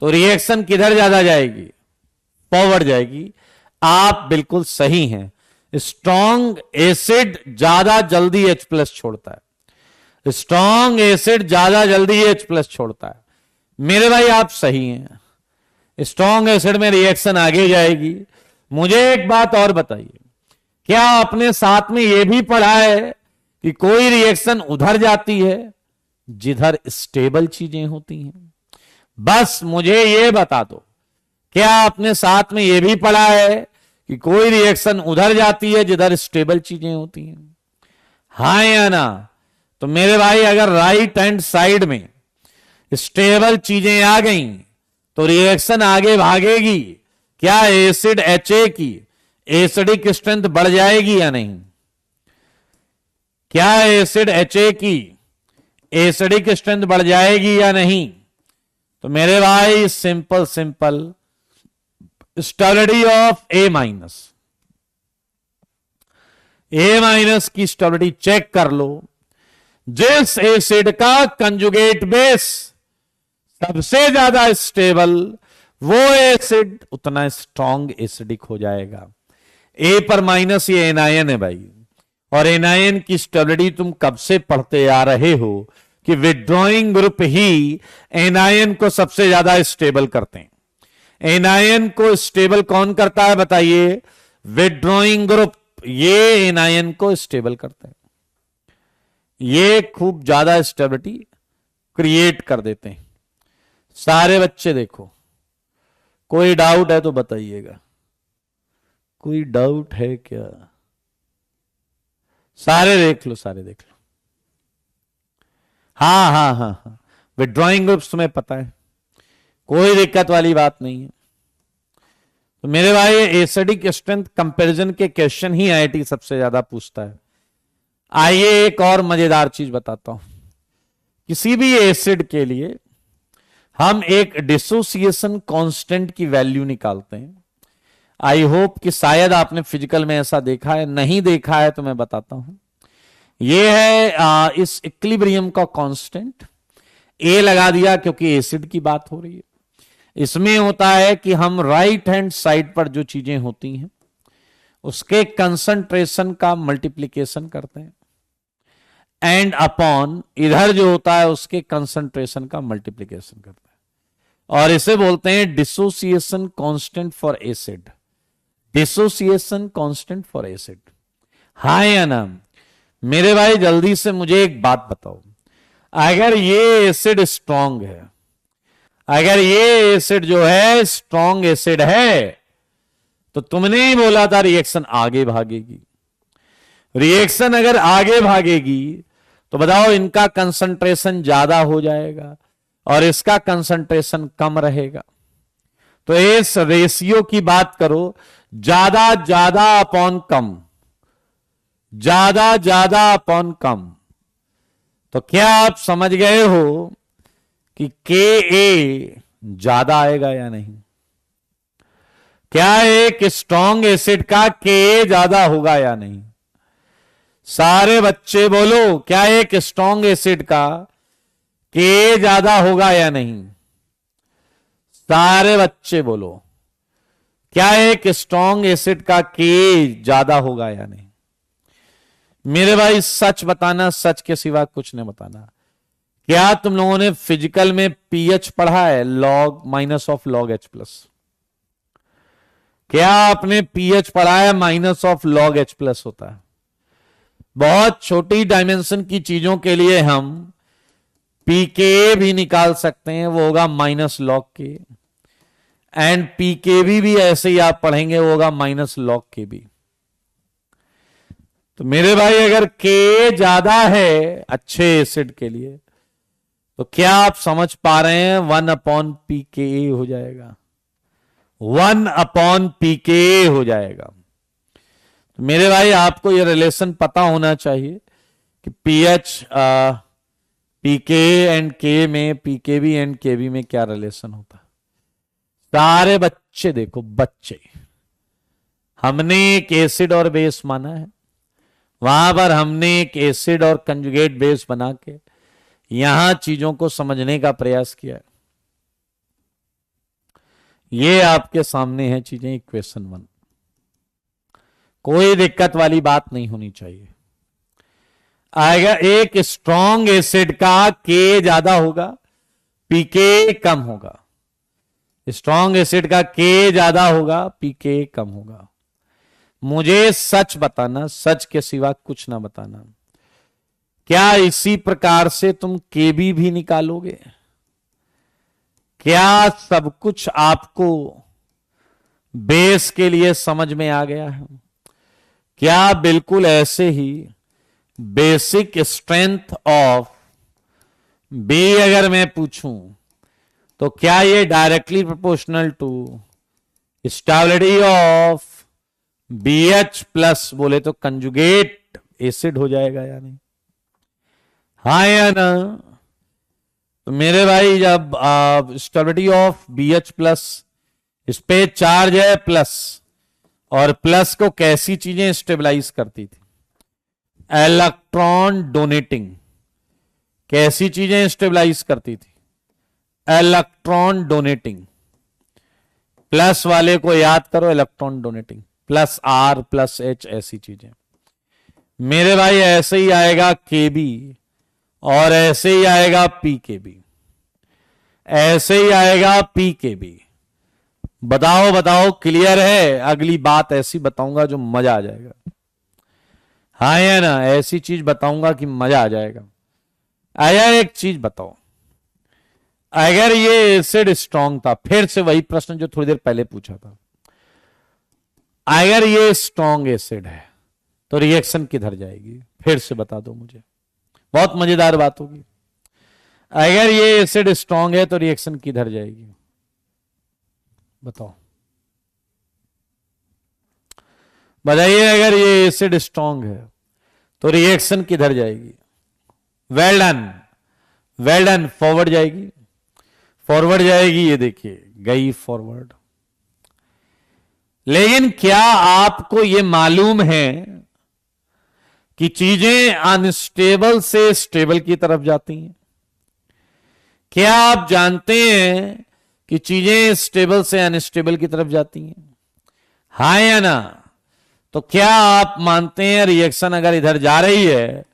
तो रिएक्शन किधर ज्यादा जाएगी? फॉरवर्ड जाएगी। आप बिल्कुल सही हैं। स्ट्रॉन्ग एसिड ज्यादा जल्दी H+ छोड़ता है। स्ट्रॉन्ग एसिड ज्यादा जल्दी H+ छोड़ता है। मेरे भाई आप सही हैं, स्ट्रॉन्ग एसिड में रिएक्शन आगे जाएगी। मुझे एक बात और बताइए, क्या आपने साथ में यह भी पढ़ा है कि कोई रिएक्शन उधर जाती है जिधर स्टेबल चीजें होती हैं? बस मुझे यह बता दो, क्या आपने साथ में यह भी पढ़ा है कि कोई रिएक्शन उधर जाती है जिधर स्टेबल चीजें होती हैं? हाँ या ना? तो मेरे भाई अगर राइट हैंड साइड में स्टेबल चीजें आ गई तो रिएक्शन आगे भागेगी। क्या एसिड HA की एसिडिक स्ट्रेंथ बढ़ जाएगी या नहीं? क्या एसिड HA की एसिडिक स्ट्रेंथ बढ़ जाएगी या नहीं? तो मेरे भाई simple stability of A-, A- की स्टेबिलिटी चेक कर लो। जिस एसिड का कंजुगेट बेस सबसे ज्यादा स्टेबल, वो एसिड उतना स्ट्रॉन्ग एसिडिक हो जाएगा। ए पर माइनस, ये एनायन है भाई। और एनायन की स्टेबिलिटी तुम कब से पढ़ते आ रहे हो कि विथड्रॉइंग ग्रुप ही एनायन को सबसे ज्यादा स्टेबल करते हैं। एनायन को स्टेबल कौन करता है बताइए? Withdrawing group. ये एनायन को स्टेबल करते हैं, ये खूब ज्यादा स्टेबिलिटी क्रिएट कर देते हैं। सारे बच्चे देखो, कोई डाउट है तो बताइएगा, कोई डाउट है क्या? सारे देख लो, सारे देख लो। हाँ हाँ हाँ हाँ, विथड्रॉइंग ग्रुप्स तुम्हें पता है, कोई दिक्कत वाली बात नहीं है। तो मेरे भाई एसिडिक स्ट्रेंथ कंपैरिजन के क्वेश्चन ही आईआईटी सबसे ज्यादा पूछता है। आइए एक और मजेदार चीज बताता हूं। किसी भी एसिड के लिए हम एक डिसोसिएशन कांस्टेंट की वैल्यू निकालते हैं। आई होप कि शायद आपने फिजिकल में ऐसा देखा है, नहीं देखा है तो मैं बताता हूं। ये है इस इक्विलिब्रियम का कांस्टेंट, ए लगा दिया क्योंकि एसिड की बात हो रही है। इसमें होता है कि हम राइट हैंड साइड पर जो चीजें होती हैं उसके कंसंट्रेशन का मल्टीप्लिकेशन करते हैं, एंड अपॉन इधर जो होता है उसके कंसंट्रेशन का मल्टीप्लिकेशन करते हैं, और इसे बोलते हैं dissociation constant for acid. Dissociation constant for acid. हाँ या ना? मेरे भाई जल्दी से मुझे एक बात बताओ, अगर ये एसिड स्ट्रांग है, अगर ये एसिड जो है स्ट्रांग एसिड है, तो तुमने ही बोला था रिएक्शन आगे भागेगी। रिएक्शन अगर आगे भागेगी तो बताओ इनका कंसंट्रेशन ज्यादा हो जाएगा और इसका कंसंट्रेशन कम रहेगा। तो इस रेशियो की बात करो, ज्यादा ज्यादा अपॉन कम, ज्यादा ज्यादा अपॉन कम। तो क्या आप समझ गए हो कि के ए ज्यादा आएगा या नहीं? क्या एक स्ट्रॉन्ग एसिड का के ए ज्यादा होगा या नहीं? सारे बच्चे बोलो, क्या एक स्ट्रॉन्ग एसिड का के ए ज्यादा होगा या नहीं? सारे बच्चे बोलो, क्या एक स्ट्रॉन्ग एसिड का के ए ज्यादा होगा या नहीं? मेरे भाई सच बताना, सच के सिवा कुछ नहीं बताना। क्या तुम लोगों ने फिजिकल में पीएच पढ़ा है? Log minus of log H plus. क्या आपने पीएच पढ़ा है? Minus of log H plus होता है। बहुत छोटी डायमेंशन की चीजों के लिए हम पीके भी निकाल सकते हैं, वो होगा माइनस लॉग के, एंड पीके भी ऐसे ही आप पढ़ेंगे, वो होगा माइनस लॉग के भी। तो मेरे भाई अगर के ज्यादा है अच्छे एसिड के लिए, तो क्या आप समझ पा रहे हैं? 1 पी के हो जाएगा, 1 पी के हो जाएगा। तो मेरे भाई आपको यह रिलेशन पता होना चाहिए कि पीएच पीके एंड के में, पीकेबी एंड केबी में क्या रिलेशन होता है। सारे बच्चे देखो, बच्चे, हमने एक एसिड और बेस माना है, वहां पर हमने एक एसिड और कंजुगेट बेस बना के यहां चीजों को समझने का प्रयास किया है। ये आपके सामने है चीजें, इक्वेशन 1। कोई दिक्कत वाली बात नहीं होनी चाहिए। आएगा एक स्ट्रॉन्ग एसिड का के ज्यादा होगा, पीके कम होगा। स्ट्रॉन्ग एसिड का के ज्यादा होगा, पीके कम होगा। मुझे सच बताना, सच के सिवा कुछ ना बताना। क्या इसी प्रकार से तुम केबी भी निकालोगे? क्या सब कुछ आपको बेस के लिए समझ में आ गया है? क्या बिल्कुल ऐसे ही बेसिक स्ट्रेंथ ऑफ बी अगर मैं पूछूं तो क्या ये directly proportional to stability of BH plus बोले तो कंजुगेट एसिड हो जाएगा या नहीं? हाँ या ना? तो मेरे भाई जब स्टेबिलिटी ऑफ BH प्लस, इस पे चार्ज है प्लस, और प्लस को कैसी चीजें स्टेबलाइज करती थी? Electron donating. कैसी चीजें स्टेबलाइज करती थी? Electron donating. प्लस वाले को याद करो, electron donating. Plus R plus H, ऐसी चीजें। मेरे भाई ऐसे ही आएगा के बी, और ऐसे ही आएगा पी के बी, ऐसे ही आएगा पी के बी। बताओ बताओ, क्लियर है? अगली बात ऐसी बताऊंगा जो मजा आ जाएगा। हाँ या ना? ऐसी चीज बताऊंगा कि मजा आ जाएगा। आया, एक चीज बताओ, अगर ये एसिड स्ट्रांग था, फिर से वही प्रश्न जो थोड़ी देर पहले पूछा था, अगर ये स्ट्रांग एसिड है तो रिएक्शन किधर जाएगी? फिर से बता दो मुझे, बहुत मजेदार बात होगी। अगर ये एसिड स्ट्रांग है तो रिएक्शन किधर जाएगी? बताओ, बताइए। अगर ये एसिड स्ट्रांग है तो रिएक्शन किधर जाएगी? Well done, well done. Forward जाएगी, फॉरवर्ड जाएगी। ये देखिए, गई फॉरवर्ड। लेकिन क्या आपको ये मालूम है कि चीजें अनस्टेबल से स्टेबल की तरफ जाती हैं? क्या आप जानते हैं कि चीजें स्टेबल से अनस्टेबल की तरफ जाती हैं? हाँ या ना? तो क्या आप मानते हैं रिएक्शन अगर इधर जा रही है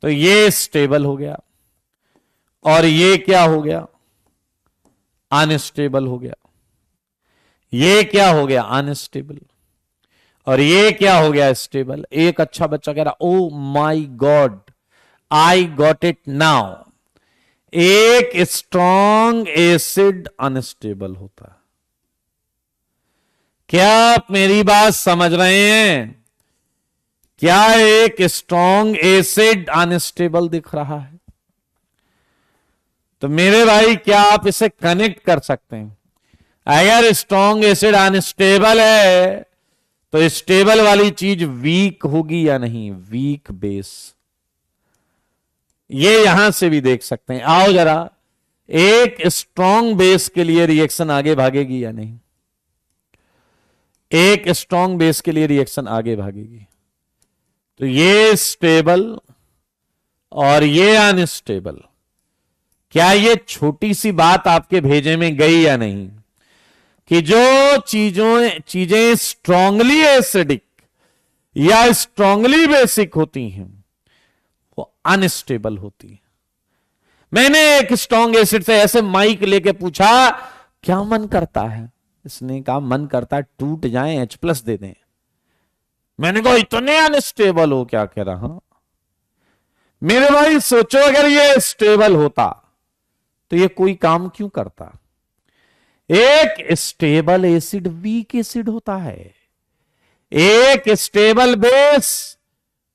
तो ये स्टेबल हो गया, और ये क्या हो गया? अनस्टेबल हो गया। ये क्या हो गया? अनस्टेबल। और ये क्या हो गया? स्टेबल। एक अच्छा बच्चा कह रहा, oh my God, I got it now. एक स्ट्रॉन्ग एसिड अनस्टेबल होता है। क्या आप मेरी बात समझ रहे हैं? क्या एक स्ट्रॉन्ग एसिड अनस्टेबल दिख रहा है? तो मेरे भाई, क्या आप इसे कनेक्ट कर सकते हैं? अगर स्ट्रॉन्ग एसिड अनस्टेबल है तो स्टेबल वाली चीज वीक होगी या नहीं? Weak base. ये यहां से भी देख सकते हैं। आओ जरा, एक स्ट्रॉन्ग बेस के लिए रिएक्शन आगे भागेगी या नहीं? एक स्ट्रॉन्ग बेस के लिए रिएक्शन आगे भागेगी। तो ये स्टेबल और ये अनस्टेबल। क्या ये छोटी सी बात आपके भेजे में गई या नहीं कि जो चीजें स्ट्रांगली एसिडिक या स्ट्रांगली बेसिक होती हैं वो अनस्टेबल होती है। मैंने एक स्ट्रांग एसिड से ऐसे माइक लेके पूछा, क्या मन करता है? इसने कहा, मन करता है टूट जाए, H+ दे दें। मैंने कहा, इतने अनस्टेबल हो? क्या कह रहा? मेरे भाई सोचो, अगर ये स्टेबल होता तो ये कोई काम क्यों करता? एक स्टेबल एसिड वीक एसिड होता है, एक स्टेबल बेस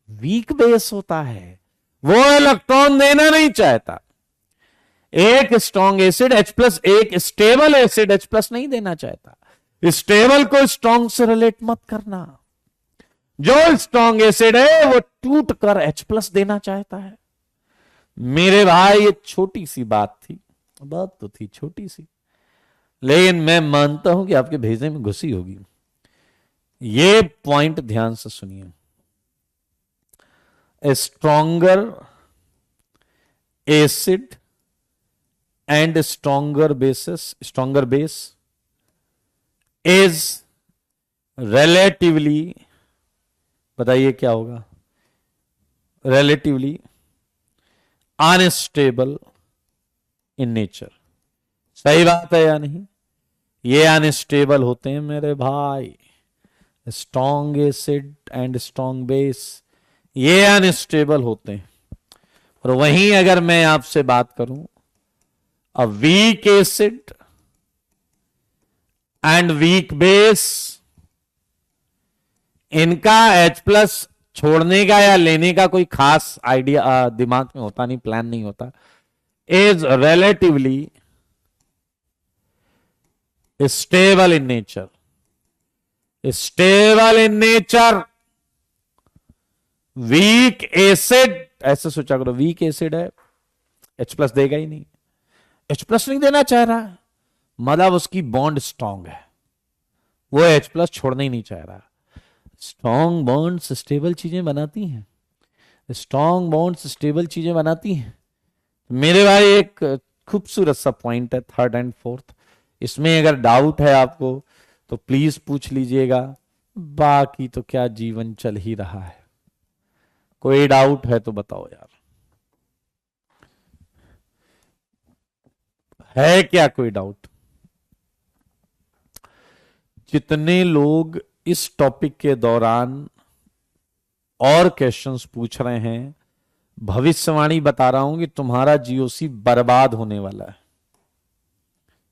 वीक बेस होता है। वो इलेक्ट्रॉन देना नहीं चाहता। एक स्ट्रॉन्ग एसिड H+, एक स्टेबल एसिड H+ नहीं देना चाहता। स्टेबल को स्ट्रॉन्ग से रिलेट मत करना। जो स्ट्रॉन्ग एसिड है वो टूट कर H+ देना चाहता है। मेरे भाई, ये छोटी सी बात थी, बात तो थी छोटी सी, लेकिन मैं मानता हूं कि आपके भेजे में घुसी होगी। ये पॉइंट ध्यान से सुनिए। A stronger acid and stronger base is relatively, बताइए क्या होगा? Relatively unstable in nature. सही बात है या नहीं? ये अनस्टेबल होते हैं मेरे भाई। Strong acid and strong base, ये अनस्टेबल होते हैं। और वहीं अगर मैं आपसे बात करूं, a weak acid and weak base, इनका H+ छोड़ने का या लेने का कोई खास आइडिया दिमाग में होता नहीं, प्लान नहीं होता। Is relatively stable in nature. Stable in nature. Weak acid, ऐसे सोचा करो, वीक एसिड है, H+ देगा ही नहीं। H+ नहीं देना चाह रहा, मतलब उसकी बॉन्ड स्ट्रांग है, वो H+ छोड़ना ही नहीं चाह रहा। स्ट्रांग बॉन्ड्स स्टेबल चीजें बनाती हैं, स्ट्रांग बॉन्ड्स स्टेबल चीजें बनाती हैं। मेरे भाई, एक खूबसूरत सा पॉइंट है, 3rd एंड 4th। इसमें अगर डाउट है आपको तो प्लीज पूछ लीजिएगा, बाकी तो क्या जीवन चल ही रहा है। कोई डाउट है तो बताओ यार, है क्या कोई डाउट? जितने लोग इस टॉपिक के दौरान और क्वेश्चंस पूछ रहे हैं, भविष्यवाणी बता रहा हूं कि तुम्हारा जीओसी बर्बाद होने वाला है।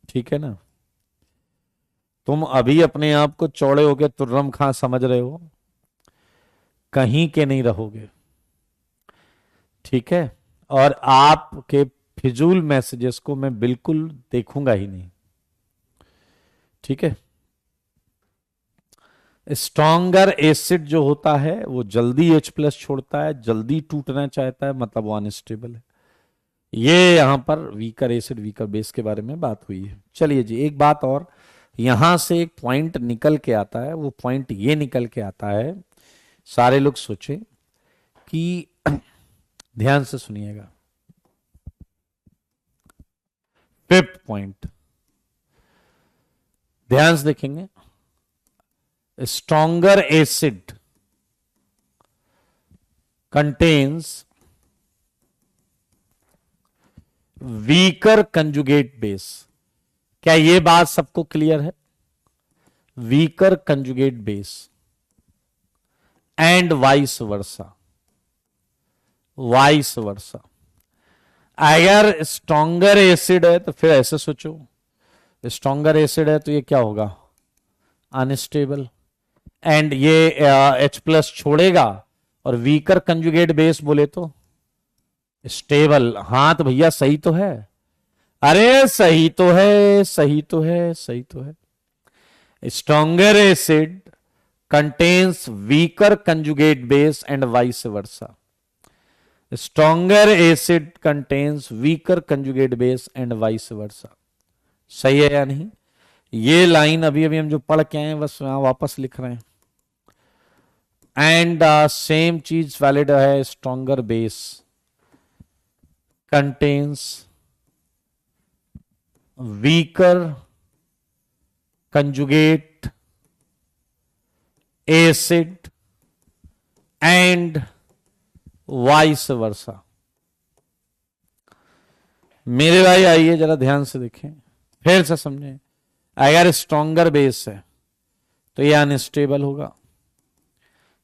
ठीक है ना? तुम अभी अपने आप को चौड़े होकर तुर्रम खां समझ रहे हो, कहीं के नहीं रहोगे। ठीक है? और आपके फिजूल मैसेजेस को मैं बिल्कुल देखूंगा ही नहीं। ठीक है? स्ट्रॉन्गर एसिड जो होता है वो जल्दी H+ छोड़ता है, जल्दी टूटना चाहता है, मतलब वो अनस्टेबल है। ये यहां पर वीकर एसिड वीकर बेस के बारे में बात हुई है। चलिए जी, एक बात और यहां से एक पॉइंट निकल के आता है, वो पॉइंट ये निकल के आता है, सारे लोग सोचें कि ध्यान से सुनिएगा। 5th पॉइंट ध्यान से देखेंगे। Stronger acid contains weaker conjugate base. क्या यह बात सबको क्लियर है? Weaker conjugate base and vice versa. Vice versa, अगर स्ट्रॉन्गर एसिड है तो फिर ऐसे सोचो, स्ट्रॉन्गर एसिड है तो ये क्या होगा? अनस्टेबल। एंड ये H+ छोड़ेगा, और वीकर कंजुगेट बेस बोले तो स्टेबल। हाँ तो भैया सही तो है, अरे सही तो है, सही तो है, सही तो है। Stronger acid contains weaker conjugate base and vice versa. Stronger acid contains weaker conjugate base and vice versa. सही है या नहीं? ये लाइन अभी अभी हम जो पढ़ के आए हैं बस वहां वापस लिख रहे हैं। एंड सेम चीज वैलिड है, stronger base contains weaker conjugate acid and vice versa. मेरे भाई आइए जरा ध्यान से देखें, फिर से समझें। अगर स्ट्रॉन्गर बेस है तो ये अनस्टेबल होगा,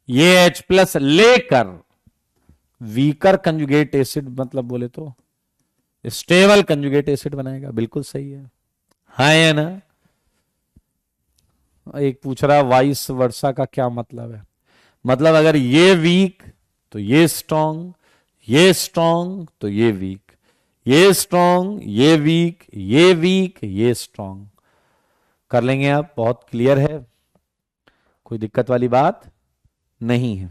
ये H+ लेकर वीकर कंजुगेट एसिड मतलब बोले तो स्टेबल कंजुगेट एसिड बनाएगा। बिल्कुल सही है, हाँ या ना? एक पूछ रहा वाइस वर्सा का क्या मतलब है? मतलब अगर ये वीक तो ये स्ट्रॉन्ग, ये स्ट्रॉन्ग तो ये वीक, ये स्ट्रॉन्ग ये वीक, ये वीक ये स्ट्रॉन्ग। कर लेंगे आप? बहुत क्लियर है, कोई दिक्कत वाली बात नहीं है।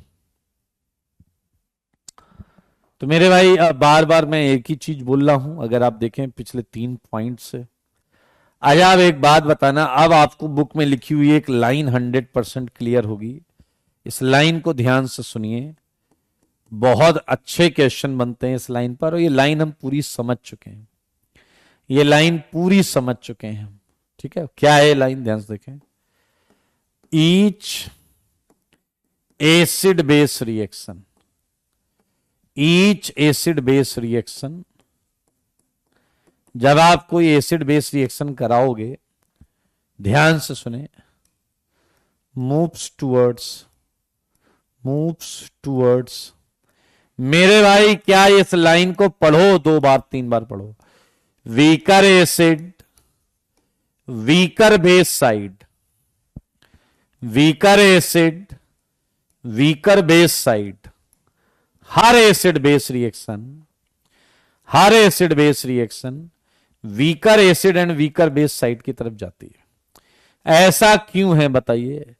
तो मेरे भाई अब बार बार मैं एक ही चीज बोल रहा हूं, अगर आप देखें पिछले 3 पॉइंट से। आज आप एक बात बताना, अब आपको बुक में लिखी हुई एक लाइन 100% क्लियर होगी। इस लाइन को ध्यान से सुनिए, बहुत अच्छे क्वेश्चन बनते हैं इस लाइन पर, और ये लाइन हम पूरी समझ चुके हैं, ये लाइन पूरी समझ चुके हैं हम। ठीक है? क्या है लाइन? ध्यान से देखें। Each acid base reaction, each acid base reaction, जब आप कोई एसिड बेस रिएक्शन कराओगे, ध्यान से सुने, मूव्स टूवर्ड्स। मेरे भाई क्या इस लाइन को पढ़ो, 2 बार 3 बार पढ़ो। Weaker acid weaker base side, weaker acid weaker base side. Her acid base reaction, her acid base reaction weaker acid and weaker base side की तरफ जाती है। ऐसा क्यों है बताइए?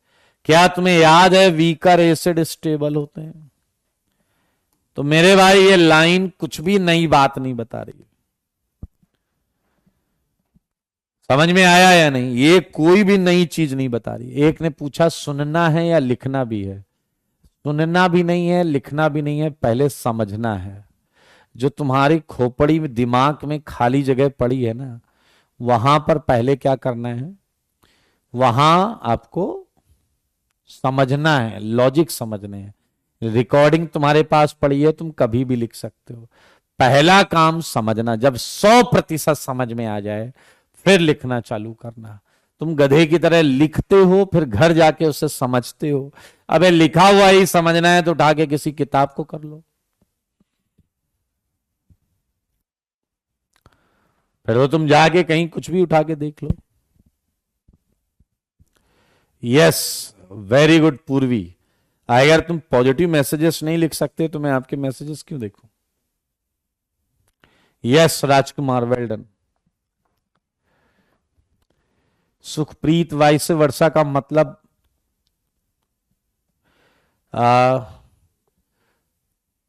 क्या तुम्हें याद है वीकर एसिड स्टेबल होते हैं? तो मेरे भाई ये लाइन कुछ भी नई बात नहीं बता रही, समझ में आया या नहीं? ये कोई भी नई चीज नहीं बता रही। एक ने पूछा सुनना है या लिखना भी है? सुनना भी नहीं है, लिखना भी नहीं है, पहले समझना है। जो तुम्हारी खोपड़ी में दिमाग में खाली जगह पड़ी है ना, वहां पर पहले क्या करना है? वहां आपको समझना है, लॉजिक समझने हैं। रिकॉर्डिंग तुम्हारे पास पड़ी है, तुम कभी भी लिख सकते हो। पहला काम समझना, जब 100% समझ में आ जाए फिर लिखना चालू करना। तुम गधे की तरह लिखते हो, फिर घर जाके उसे समझते हो। अबे लिखा हुआ ही समझना है तो उठा के किसी किताब को कर लो, फिर वो तुम जाके कहीं कुछ भी उठा के देख लो। यस, वेरी गुड पूर्वी। अगर तुम पॉजिटिव मैसेजेस नहीं लिख सकते तो मैं आपके मैसेजेस क्यों देखूं? Yes Rajkumar, well done. Sukhpreet, vice versa का मतलब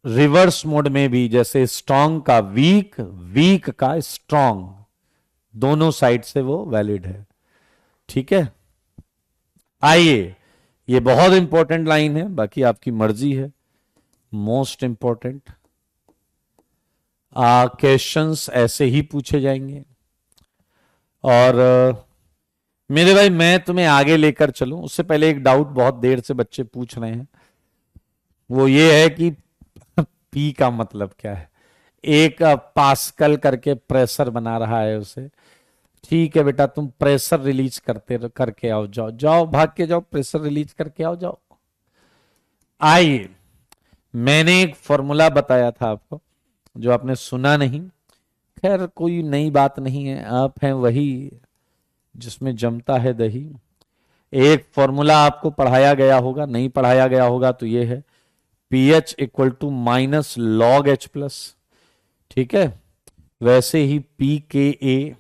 रिवर्स मोड में भी, जैसे स्ट्रांग का वीक, वीक का स्ट्रांग, दोनों साइड से वो वैलिड है। ठीक है, आइए, ये बहुत इंपॉर्टेंट लाइन है, बाकी आपकी मर्जी है। मोस्ट इंपॉर्टेंट क्वेश्चंस ऐसे ही पूछे जाएंगे। और मेरे भाई, मैं तुम्हें आगे लेकर चलूं उससे पहले एक डाउट बहुत देर से बच्चे पूछ रहे हैं, वो ये है कि पी का मतलब क्या है। एक पास्कल करके प्रेशर बना रहा है उसे। ठीक है बेटा, तुम प्रेशर रिलीज करके आओ, जाओ जाओ, भाग के जाओ, प्रेशर रिलीज करके आओ, जाओ। आइए, मैंने एक फॉर्मूला बताया था आपको जो आपने सुना नहीं। खैर कोई नई बात नहीं है, आप हैं वही जिसमें जमता है दही। एक फॉर्मूला आपको पढ़ाया गया होगा, नहीं पढ़ाया गया होगा तो ये है pH equal to minus log H plus. ठीक है, वैसे ही पी के ए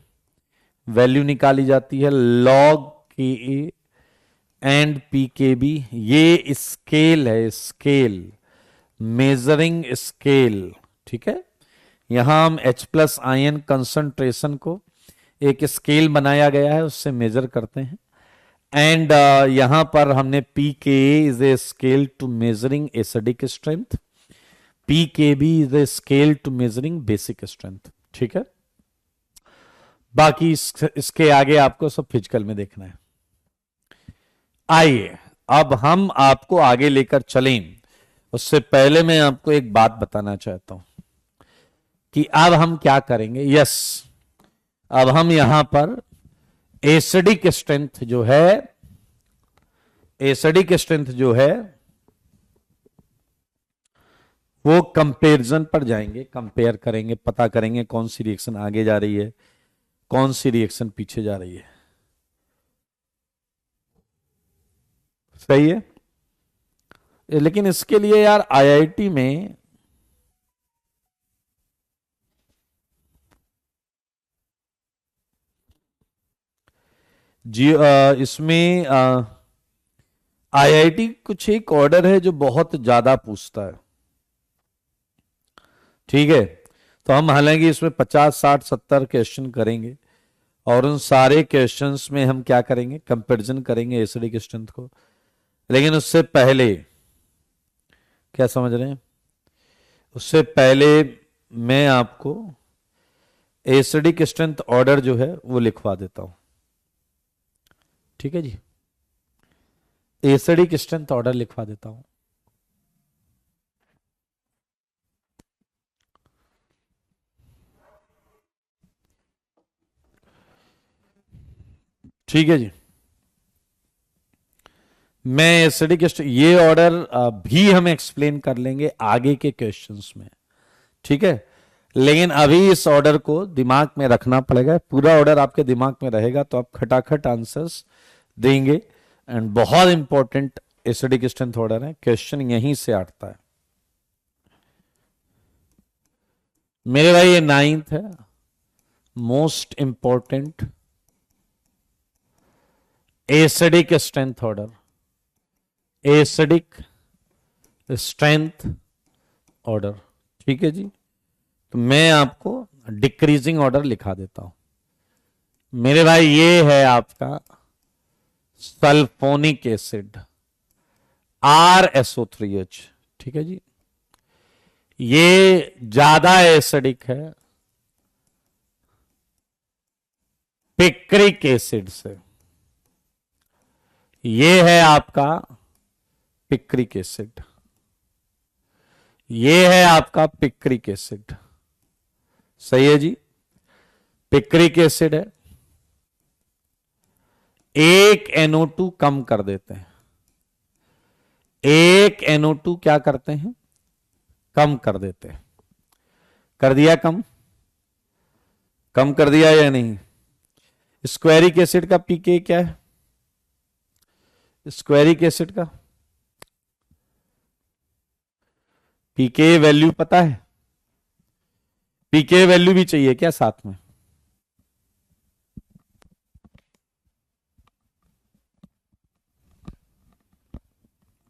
वैल्यू निकाली जाती है लॉग के A and P K B. ये स्केल है, स्केल, मेजरिंग स्केल। ठीक है, यहां हम H प्लस आयन कंसंट्रेशन को एक स्केल बनाया गया है, उससे मेजर करते हैं। एंड यहां पर हमने P K is a scale to measuring acidic strength, P K B is a scale to measuring basic strength. ठीक है, बाकी इसके आगे आपको सब फिजिकल में देखना है। आइए, अब हम आपको आगे लेकर चलें, उससे पहले मैं आपको एक बात बताना चाहता हूं कि अब हम क्या करेंगे। यस, अब हम यहां पर एसिडिक स्ट्रेंथ जो है, एसिडिक स्ट्रेंथ जो है वो कंपैरिजन पर जाएंगे, कंपेयर करेंगे, पता करेंगे कौन सी रिएक्शन आगे जा रही है, कौन सी रिएक्शन पीछे जा रही है। सही है, लेकिन इसके लिए यार आईआईटी में जी इसमें आईआईटी कुछ एक ऑर्डर है जो बहुत ज्यादा पूछता है। ठीक है, तो हम हालांकि इसमें 50 60 70 क्वेश्चन करेंगे और उन सारे क्वेश्चंस में हम क्या करेंगे, कंपैरिजन करेंगे एसिडिक स्ट्रेंथ को। लेकिन उससे पहले, क्या समझ रहे हैं, उससे पहले मैं आपको एसिडिक स्ट्रेंथ ऑर्डर जो है वो लिखवा देता हूं। ठीक है जी, एसिडिक स्ट्रेंथ ऑर्डर लिखवा देता हूं। ठीक है जी, मैं एसिडिक ये ऑर्डर भी हम एक्सप्लेन कर लेंगे आगे के क्वेश्चंस में। ठीक है, लेकिन अभी इस ऑर्डर को दिमाग में रखना पड़ेगा। पूरा ऑर्डर आपके दिमाग में रहेगा तो आप खटाखट आंसर्स देंगे। एंड बहुत इंपॉर्टेंट एसिडिक स्ट्रेंथ ऑर्डर है, क्वेश्चन यहीं से आता है मेरे भाई। ये 9th है, most important acidic strength order, acidic strength order. ठीक है जी, तो मैं आपको डिक्रीजिंग ऑर्डर लिखा देता हूं मेरे भाई। ये है आपका सल्फोनिक एसिड RSO3H। ठीक है जी, ये ज्यादा एसिडिक है पिक्रिक एसिड से। ये है आपका पिक्रिक एसिड। ये है आपका पिक्रिक एसिड, सही है जी। पिक्रिक एसिड है, एक NO2 कम कर देते हैं, एक NO2 क्या करते हैं, कम कर देते हैं। कर दिया कम, कम कर दिया या नहीं। स्क्वेरिक एसिड का पीके क्या है, स्क्वेरिक एसिड का पीके वैल्यू पता है, पीके वैल्यू भी चाहिए क्या साथ में।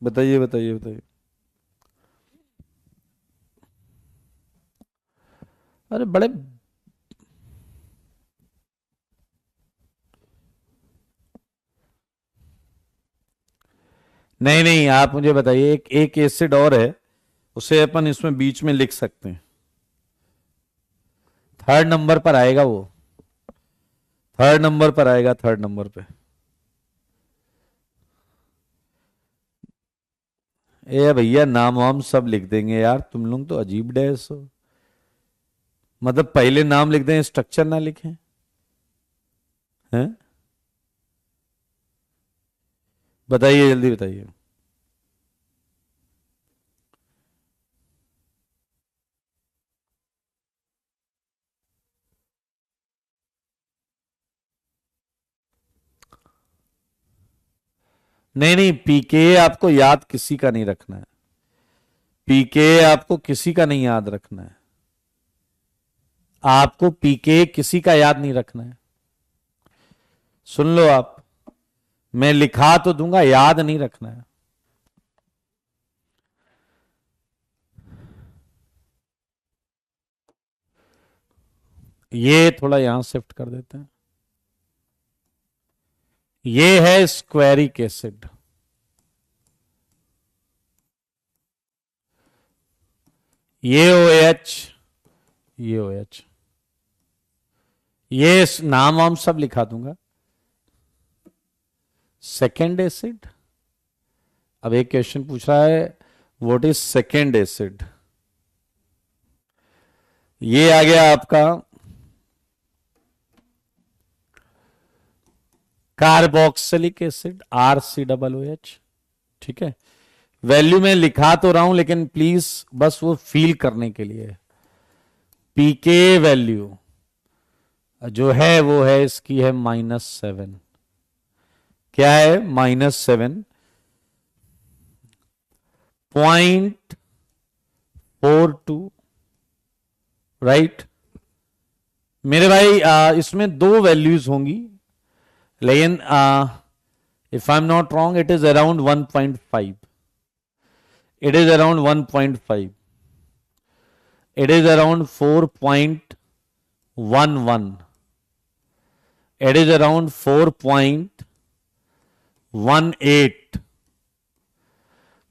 बताइए बताइए बताइए। अरे बड़े नहीं नहीं, आप मुझे बताइए, एक एसिड और है, उसे अपन इसमें बीच में लिख सकते हैं, थर्ड नंबर पर आएगा वो, थर्ड नंबर पर आएगा, थर्ड नंबर पे। ए भैया नाम वाम सब लिख देंगे यार, तुम लोग तो अजीब डैस हो, मतलब पहले नाम लिख दें, स्ट्रक्चर ना लिखें, हैं। बताइए जल्दी बताइए। नहीं नहीं, पीके आपको याद किसी का नहीं रखना है, पीके आपको किसी का नहीं याद रखना है, आपको पीके किसी का याद नहीं रखना है। सुन लो आप, मैं लिखा तो दूंगा, याद नहीं रखना है। ये थोड़ा यहां शिफ्ट कर देते हैं। ये है स्क्वेरिक एसिड, ये OH, ये OH, ये नाम वाम सब लिखा दूंगा। सेकेंड एसिड, अब एक क्वेश्चन पूछ रहा है व्हाट इज सेकेंड एसिड। ये आ गया आपका कार्बोक्सिलिक एसिड, RCOOH, ठीक है। वैल्यू में लिखा तो रहा हूं, लेकिन प्लीज बस वो फील करने के लिए, पीके वैल्यू जो है वो है इसकी है -7। क्या है, -7.42, राइट। मेरे भाई इसमें दो वैल्यूज होंगी, लेकिन if I am not wrong it is around 1.5, it is around 1.5, it is around 4.11, it is around 4.18।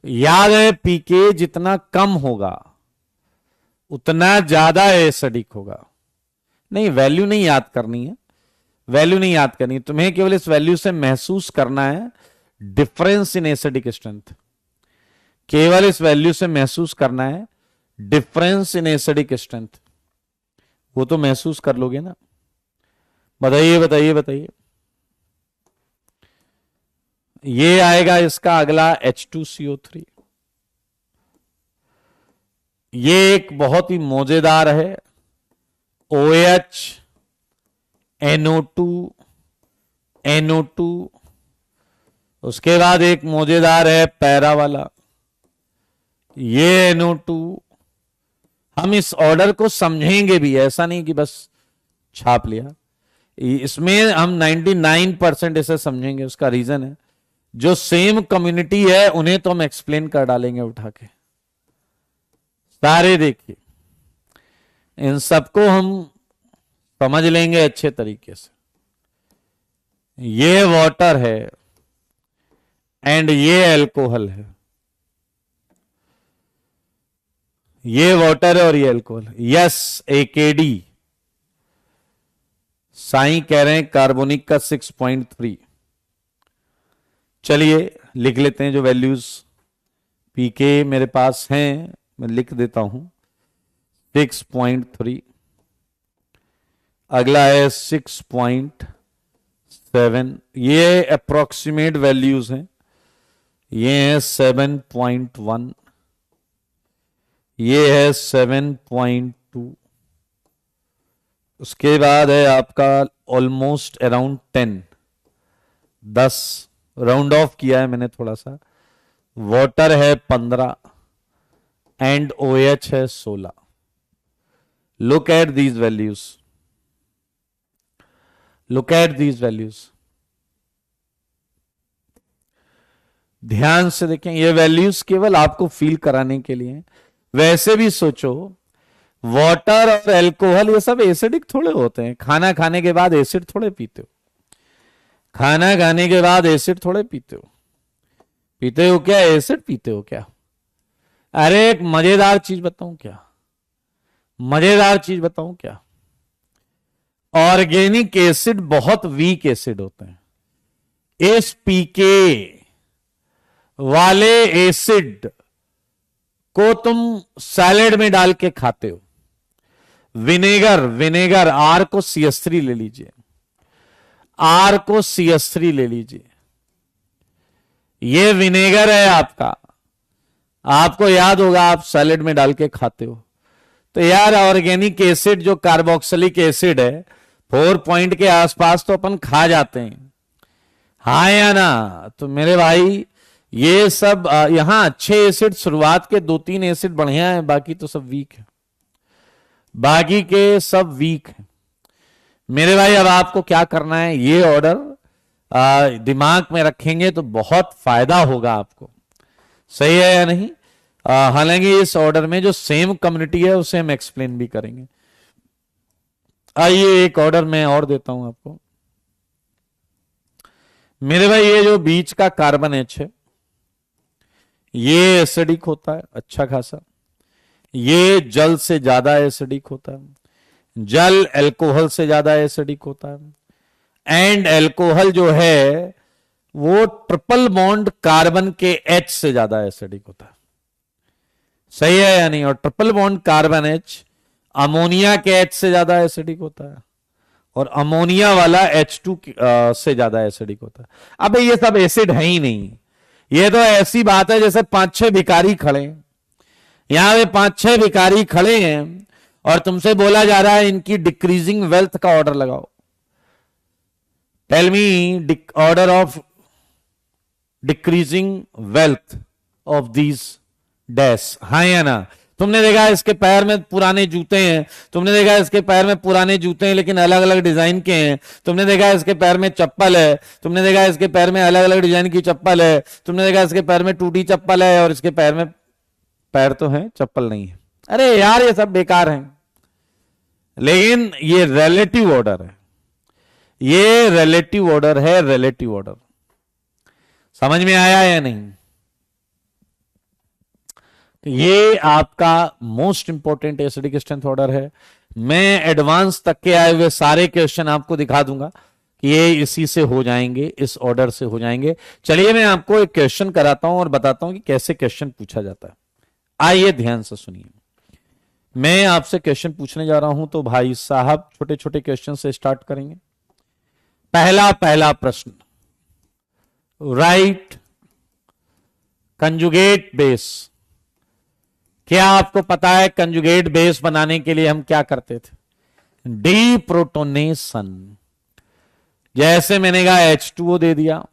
याद है पीके जितना कम होगा उतना ज्यादा एसिडिक होगा। नहीं, वैल्यू नहीं याद करनी है, वैल्यू नहीं याद करनी, तुम्हें केवल इस वैल्यू से महसूस करना है डिफरेंस इन एसिडिक स्ट्रेंथ, केवल इस वैल्यू से महसूस करना है डिफरेंस इन एसिडिक स्ट्रेंथ, वो तो महसूस कर लोगे ना। बताइए बताइए बताइए। ये आएगा इसका अगला H2CO3। ये एक बहुत ही मजेदार है, OH NO2 NO2, उसके बाद एक मजेदार है पैरा वाला, ये NO2। हम इस ऑर्डर को समझेंगे भी, ऐसा नहीं कि बस छाप लिया, इसमें हम 99% इसे समझेंगे। उसका रीजन है जो सेम कम्युनिटी है उन्हें तो हम एक्सप्लेन कर डालेंगे उठा के सारे। देखिए इन सबको हम समझ लेंगे अच्छे तरीके से। ये वाटर है एंड ये अल्कोहल है, ये वाटर है और ये अल्कोहल। यस, AKD, साई कह रहे हैं कार्बोनिक का 6.3। चलिए लिख लेते हैं जो वैल्यूज पीके मेरे पास हैं, मैं लिख देता हूं 6.3, अगला है 6.7, ये अप्रोक्सीमेट वैल्यूज हैं, ये है 7.1, ये है 7.2, उसके बाद है आपका ऑलमोस्ट अराउंड 10 राउंड ऑफ किया है मैंने थोड़ा सा, वाटर है 15 एंड OH है 16। Look at these values, look at these values, ध्यान से देखें, ये वैल्यूज केवल आपको फील कराने के लिए हैं। वैसे भी सोचो, वाटर और अल्कोहल ये सब एसिडिक थोड़े होते हैं। खाना खाने के बाद एसिड थोड़े पीते हो, खाना खाने के बाद एसिड थोड़े पीते हो, पीते हो क्या? एसिड पीते हो क्या? अरे एक मजेदार चीज बताऊं क्या, मजेदार चीज बताऊं क्या, ऑर्गेनिक एसिड बहुत वीक एसिड होते हैं। इस पीके वाले एसिड को तुम सैलेड में डाल के खाते हो। विनेगर, विनेगर आर को CS3 ले लीजिए, आर को CS3 ले लीजिए, ये विनेगर है आपका, आपको याद होगा आप सैलेड में डाल के खाते हो। तो यार ऑर्गेनिक एसिड जो कार्बोक्सिलिक एसिड है 4 पॉइंट के आसपास तो अपन खा जाते हैं, हाँ या ना? तो मेरे भाई ये सब यहां अच्छे एसिड, शुरुआत के 2-3 एसिड बढ़िया है, बाकी तो सब वीक है, बाकी के सब वीक है मेरे भाई। अब आपको क्या करना है, ये ऑर्डर दिमाग में रखेंगे तो बहुत फायदा होगा आपको, सही है या नहीं? हालांकि इस ऑर्डर में जो सेम कम्युनिटी है उसे हम एक्सप्लेन भी करेंगे। आइए एक ऑर्डर में और देता हूं आपको मेरे भाई। ये जो बीच का कार्बन H है ये एसिडिक होता है अच्छा खासा, ये जल से ज्यादा एसिडिक होता है, जल अल्कोहल से ज्यादा एसिडिक होता है, एंड अल्कोहल जो है वो ट्रिपल बॉन्ड कार्बन के H से ज्यादा एसिडिक होता है, सही है या नहीं? और triple bond carbon H ammonia के H से ज्यादा एसिडिक होता है, और अमोनिया वाला H2 से ज्यादा एसिडिक होता है। अब ये सब एसिड है ही नहीं, ये तो ऐसी बात है जैसे 5-6 भिखारी खड़े हैं, यहां पे 5-6 भिखारी खड़े हैं और तुमसे बोला जा रहा है इनकी डिक्रीजिंग वेल्थ का ऑर्डर लगाओ। Tell me order of decreasing wealth of these dash, हाँ या ना? तुमने देखा इसके पैर में पुराने जूते हैं, तुमने देखा इसके पैर में पुराने जूते हैं लेकिन अलग अलग डिजाइन के हैं, तुमने देखा इसके पैर में चप्पल है, तुमने देखा इसके पैर में अलग अलग डिजाइन की चप्पल है, तुमने देखा इसके पैर में टूटी चप्पल है और इसके पैर में पैर तो है चप्पल नहीं है। अरे यार ये सब बेकार है, लेकिन ये रिलेटिव ऑर्डर है, ये रिलेटिव ऑर्डर है, रिलेटिव ऑर्डर। समझ में आया या नहीं? तो ये आपका most important acidic strength order है। मैं एडवांस तक के आए हुए सारे क्वेश्चन आपको दिखा दूंगा कि ये इसी से हो जाएंगे, इस ऑर्डर से हो जाएंगे। चलिए मैं आपको एक क्वेश्चन कराता हूं और बताता हूं कि कैसे क्वेश्चन पूछा जाता है। आइए ध्यान से सुनिए, मैं आपसे क्वेश्चन पूछने जा रहा हूं तो भाई साहब छोटे छोटे क्वेश्चन से स्टार्ट करेंगे। पहला प्रश्न, राइट कंजुगेट बेस। क्या आपको पता है कंजुगेट बेस बनाने के लिए हम क्या करते थे? डीप्रोटोनेशन। जैसे मैंने कहा H2O दे दिया,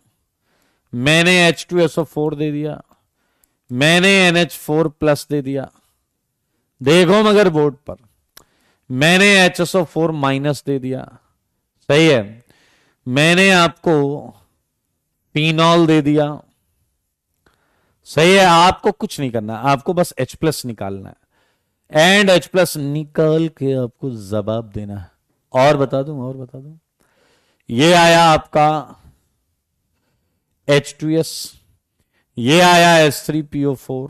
मैंने H2SO4 दे दिया, मैंने NH4 प्लस दे दिया, देखो मगर बोर्ड पर मैंने HSO4 माइनस दे दिया, सही है। मैंने आपको फिनॉल दे दिया, सही है। आपको कुछ नहीं करना, आपको बस H प्लस निकालना है एंड H प्लस निकाल के आपको जवाब देना है। और बता दूं, ये आया आपका H2S, ये आया H3PO4,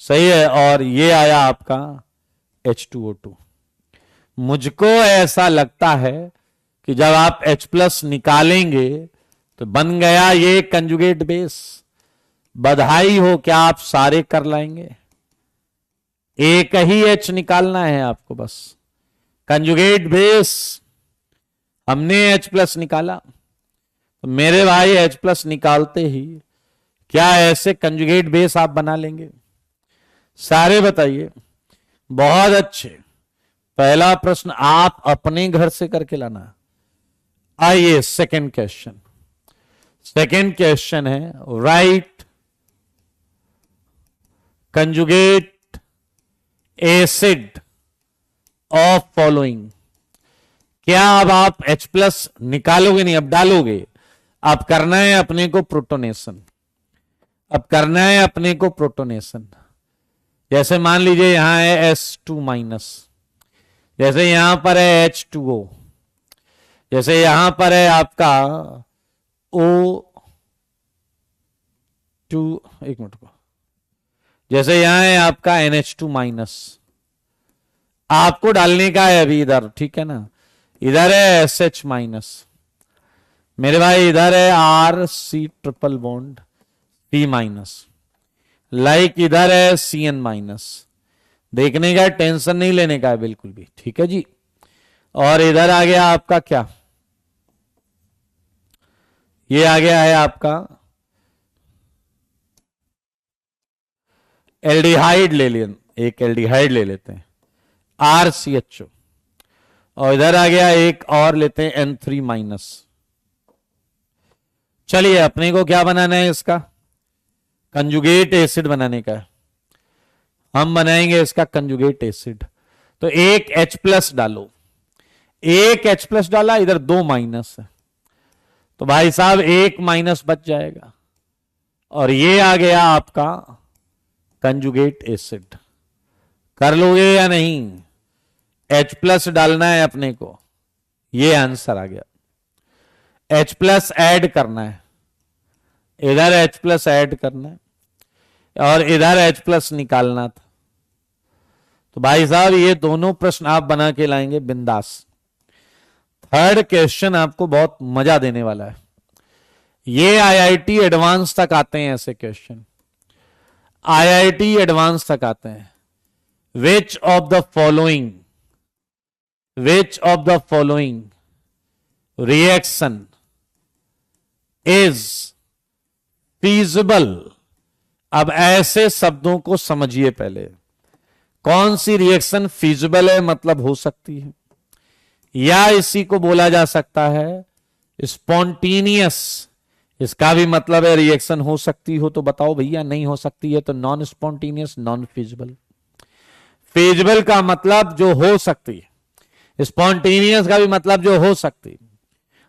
सही है, और ये आया आपका H2O2। मुझको ऐसा लगता है कि जब आप H प्लस निकालेंगे तो बन गया ये कंजुगेट बेस, बधाई हो, क्या आप सारे कर लाएंगे? एक ही H निकालना है आपको बस। कंजुगेट बेस हमने H प्लस निकाला, तो मेरे भाई H प्लस निकालते ही क्या ऐसे कंजुगेट बेस आप बना लेंगे? सारे बताइए। बहुत अच्छे। पहला प्रश्न आप अपने घर से करके लाना। आइए सेकंड क्वेश्चन। सेकंड क्वेश्चन है right conjugate acid of following. क्या अब आप H प्लस निकालोगे? नहीं, अब डालोगे। अब करना है अपने को प्रोटोनेशन। अब करना है अपने को प्रोटोनेशन। जैसे मान लीजिए यहां है S2 माइनस, जैसे यहां पर है H2O, जैसे यहां पर है आपका O2, एक मिनट को, जैसे यहां है आपका NH2 माइनस। आपको डालने का है अभी इधर, ठीक है ना? इधर है SH माइनस, मेरे भाई इधर है RC triple bond P minus, like इधर है CN माइनस। देखने का, टेंशन नहीं लेने का है बिल्कुल भी, ठीक है जी। और इधर आ गया आपका क्या, ये आ गया है आपका एल्डिहाइड ले लें, एक एल्डिहाइड ले लेते हैं RCHO, और इधर आ गया एक और लेते हैं N3 माइनस। चलिए अपने को क्या बनाना है? इसका कंजुगेट एसिड बनाने का है। हम बनाएंगे इसका कंजुगेट एसिड। तो एक H प्लस डालो, एक H प्लस डाला, इधर 2 माइनस है, तो भाई साहब एक माइनस बच जाएगा, और ये आ गया आपका कंजुगेट एसिड। कर लोगे या नहीं? H प्लस डालना है अपने को, ये आंसर आ गया। H प्लस ऐड करना है, इधर H प्लस ऐड करना है, और इधर H प्लस निकालना था। तो भाई साहब ये दोनों प्रश्न आप बना के लाएंगे बिंदास। थर्ड क्वेश्चन आपको बहुत मजा देने वाला है। ये IIT एडवांस तक आते हैं ऐसे क्वेश्चन, IIT एडवांस तक आते हैं। Which of the following, which of the following reaction is feasible. अब ऐसे शब्दों को समझिए पहले, कौन सी रिएक्शन फीजिबल है, मतलब हो सकती है, या इसी को बोला जा सकता है स्पॉन्टेनियस। इसका भी मतलब है रिएक्शन हो सकती हो तो बताओ भैया, नहीं हो सकती है तो non spontaneous, non feasible. Feasible का मतलब जो हो सकती है, स्पॉन्टेनियस का भी मतलब जो हो सकती,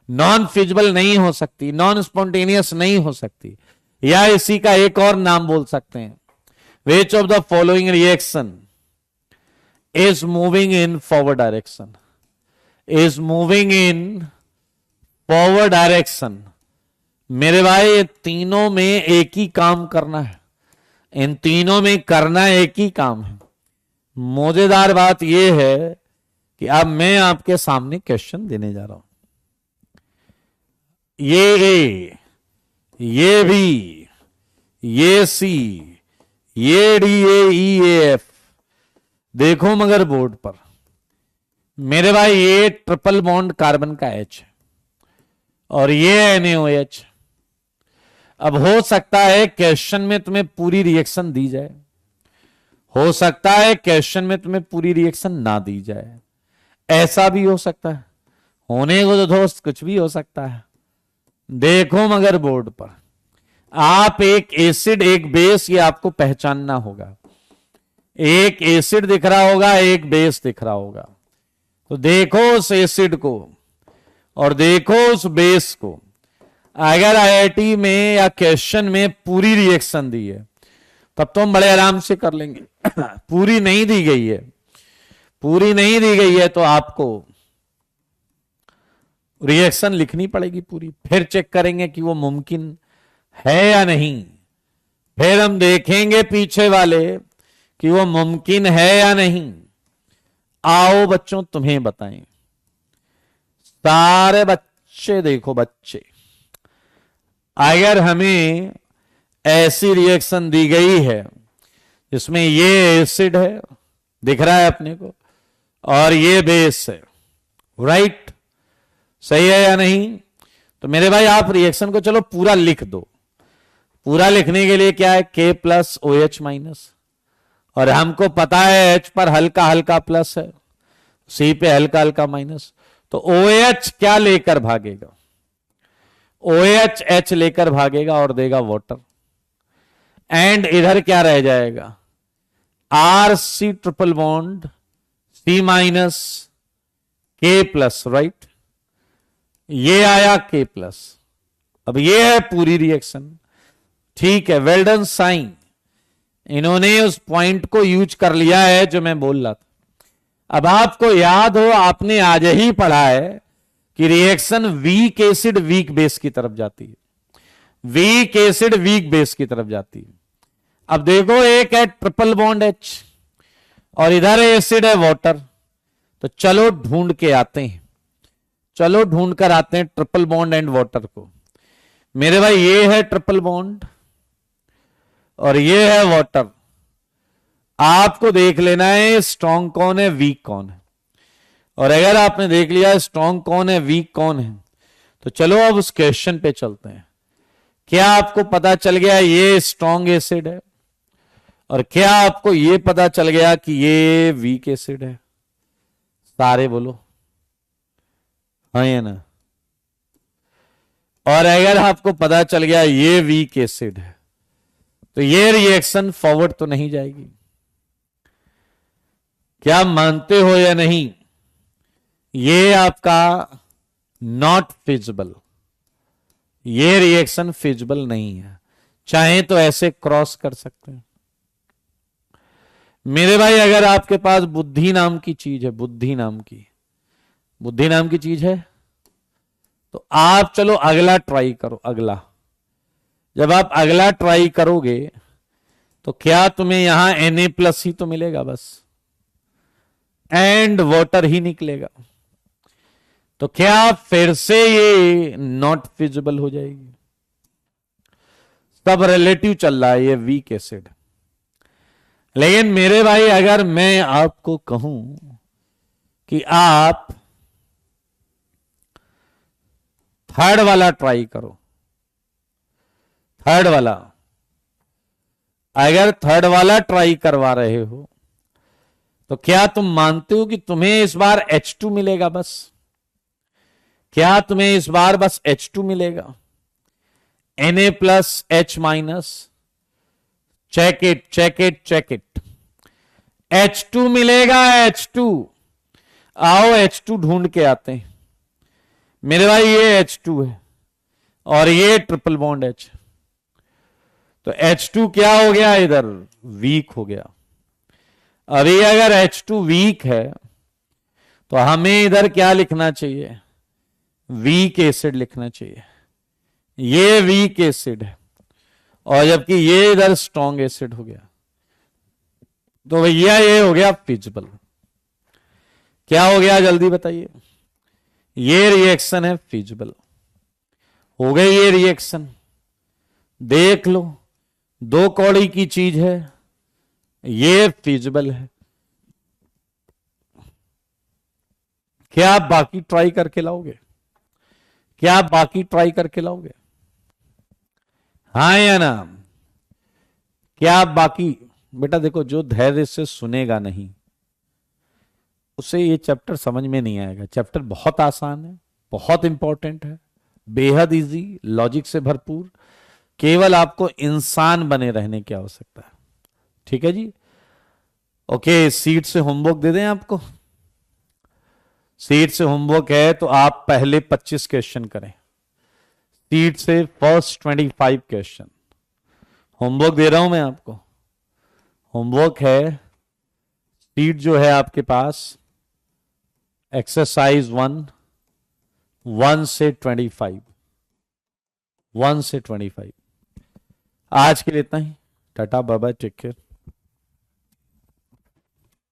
नॉन फीजिबल नहीं हो सकती, नॉन स्पॉन्टेनियस नहीं हो सकती, या इसी का एक और नाम बोल सकते हैं, which of the following reaction is moving in forward direction, is moving in forward direction. मेरे भाई ये तीनों में एक ही काम करना है, इन तीनों में करना एक ही काम है। मजेदार बात यह है कि अब मैं आपके सामने क्वेश्चन देने जा रहा हूं। ये ए, ये बी, ये सी, ये डी, ए, ई, ए, एफ। देखो मगर बोर्ड पर मेरे भाई ये ट्रिपल बॉन्ड कार्बन का H है, और ये NaOH। अब हो सकता है क्वेश्चन में तुम्हें पूरी रिएक्शन दी जाए, हो सकता है क्वेश्चन में तुम्हें पूरी रिएक्शन ना दी जाए, ऐसा भी हो सकता है। होने को तो दोस्त कुछ भी हो सकता है। देखो मगर बोर्ड पर आप एक एसिड एक बेस, ये आपको पहचानना होगा। एक एसिड दिख रहा होगा, एक बेस दिख रहा होगा, तो देखो उस एसिड को और देखो उस बेस को। अगर IIT में या क्वेश्चन में पूरी रिएक्शन दी है तब तो हम बड़े आराम से कर लेंगे। पूरी नहीं दी गई है, पूरी नहीं दी गई है तो आपको रिएक्शन लिखनी पड़ेगी पूरी, फिर चेक करेंगे कि वो मुमकिन है या नहीं, फिर हम देखेंगे पीछे वाले कि वो मुमकिन है या नहीं। आओ बच्चों तुम्हें बताएं, सारे बच्चे देखो, बच्चे अगर हमें ऐसी रिएक्शन दी गई है जिसमें ये एसिड है, दिख रहा है अपने को, और ये बेस है, राइट? सही है या नहीं? तो मेरे भाई आप रिएक्शन को चलो पूरा लिख दो। पूरा लिखने के लिए क्या है, K प्लस OH माइनस, और हमको पता है H पर हल्का हल्का प्लस है, C पे हल्का हल्का माइनस, तो OH क्या लेकर भागेगा? OH H लेकर भागेगा और देगा वाटर, एंड इधर क्या रह जाएगा, RC triple bond C minus K plus, right? ये आया K प्लस। अब ये है पूरी रिएक्शन, ठीक है, वेल डन साइन। इन्होंने उस पॉइंट को यूज कर लिया है जो मैं बोल रहा था। अब आपको याद हो, आपने आज ही पढ़ा है कि reaction weak acid weak base की तरफ जाती है, वीक एसिड वीक बेस की तरफ जाती है। अब देखो, एक है ट्रिपल बॉन्ड H और इधर एसिड है वाटर, तो चलो ढूंढ के आते हैं, चलो ढूंढ कर आते हैं ट्रिपल बॉन्ड एंड वाटर को। मेरे भाई ये है ट्रिपल बॉन्ड और ये है वाटर। आपको देख लेना है स्ट्रॉन्ग कौन है, वीक कौन है, और अगर आपने देख लिया स्ट्रॉन्ग कौन है, वीक कौन है, तो चलो अब उस क्वेश्चन पे चलते हैं। क्या आपको पता चल गया ये स्ट्रॉन्ग एसिड है, और क्या आपको ये पता चल गया कि ये वीक एसिड है? सारे बोलो हाँ या ना। और अगर आपको पता चल गया ये वीक एसिड है, तो ये रिएक्शन फॉरवर्ड तो नहीं जाएगी। क्या मानते हो या नहीं? ये आपका नॉट फिजिबल, ये रिएक्शन फिजिबल नहीं है। चाहे तो ऐसे क्रॉस कर सकते हैं। मेरे भाई अगर आपके पास बुद्धि नाम की चीज है, बुद्धि नाम की चीज है, तो आप चलो अगला ट्राई करो। अगला, जब आप अगला ट्राई करोगे तो क्या तुम्हें यहां Na+ ही तो मिलेगा बस, एंड वाटर ही निकलेगा, तो क्या फिर से ये नॉट फिजिबल हो जाएगी? सब रिलेटिव चल रहा है, ये वीक एसिड। लेकिन मेरे भाई अगर मैं आपको कहूं कि आप थर्ड वाला ट्राई करो, थर्ड वाला, अगर थर्ड वाला ट्राई करवा रहे हो, तो क्या तुम मानते हो कि तुम्हें इस बार H2 मिलेगा बस? क्या तुम्हें इस बार बस H2 मिलेगा? Na+ H-, check it check it check it, H2 मिलेगा, H2। आओ H2 ढूंढ के आते हैं। मेरे भाई ये H2 है और ये ट्रिपल बॉन्ड H, तो H2 क्या हो गया, इधर वीक हो गया। अभी अगर H2 वीक है तो हमें इधर क्या लिखना चाहिए, वीक एसिड लिखना चाहिए। ये वीक एसिड है और जबकि ये इधर स्ट्रॉन्ग एसिड हो गया, तो भैया ये हो गया फिजिबल। क्या हो गया जल्दी बताइए? ये रिएक्शन है फिजिबल। हो गई ये रिएक्शन, देख लो, 2 कौड़ी की चीज है, ये फिजिबल है। क्या आप बाकी ट्राई करके लाओगे? क्या आप बाकी ट्राई करके लाओगे? हाँ या ना? क्या आप बाकी? बेटा देखो, जो धैर्य से सुनेगा नहीं उसे ये चैप्टर समझ में नहीं आएगा। चैप्टर बहुत आसान है, बहुत इंपॉर्टेंट है, बेहद इजी, लॉजिक से भरपूर। केवल आपको इंसान बने रहने की आवश्यकता है। ठीक है जी? ओके, सीट से होमवर्क दे दें आपको? सीट से होमवर्क है तो आप पहले 25 क्वेश्चन करें, सीट से फर्स्ट 25 क्वेश्चन। होमवर्क दे रहा हूं मैं आपको। होमवर्क है, सीट जो है आपके पास, एक्सरसाइज 1 से 25, 1 से 25। आज के लिए इतना ही। Tata bye bye, take care.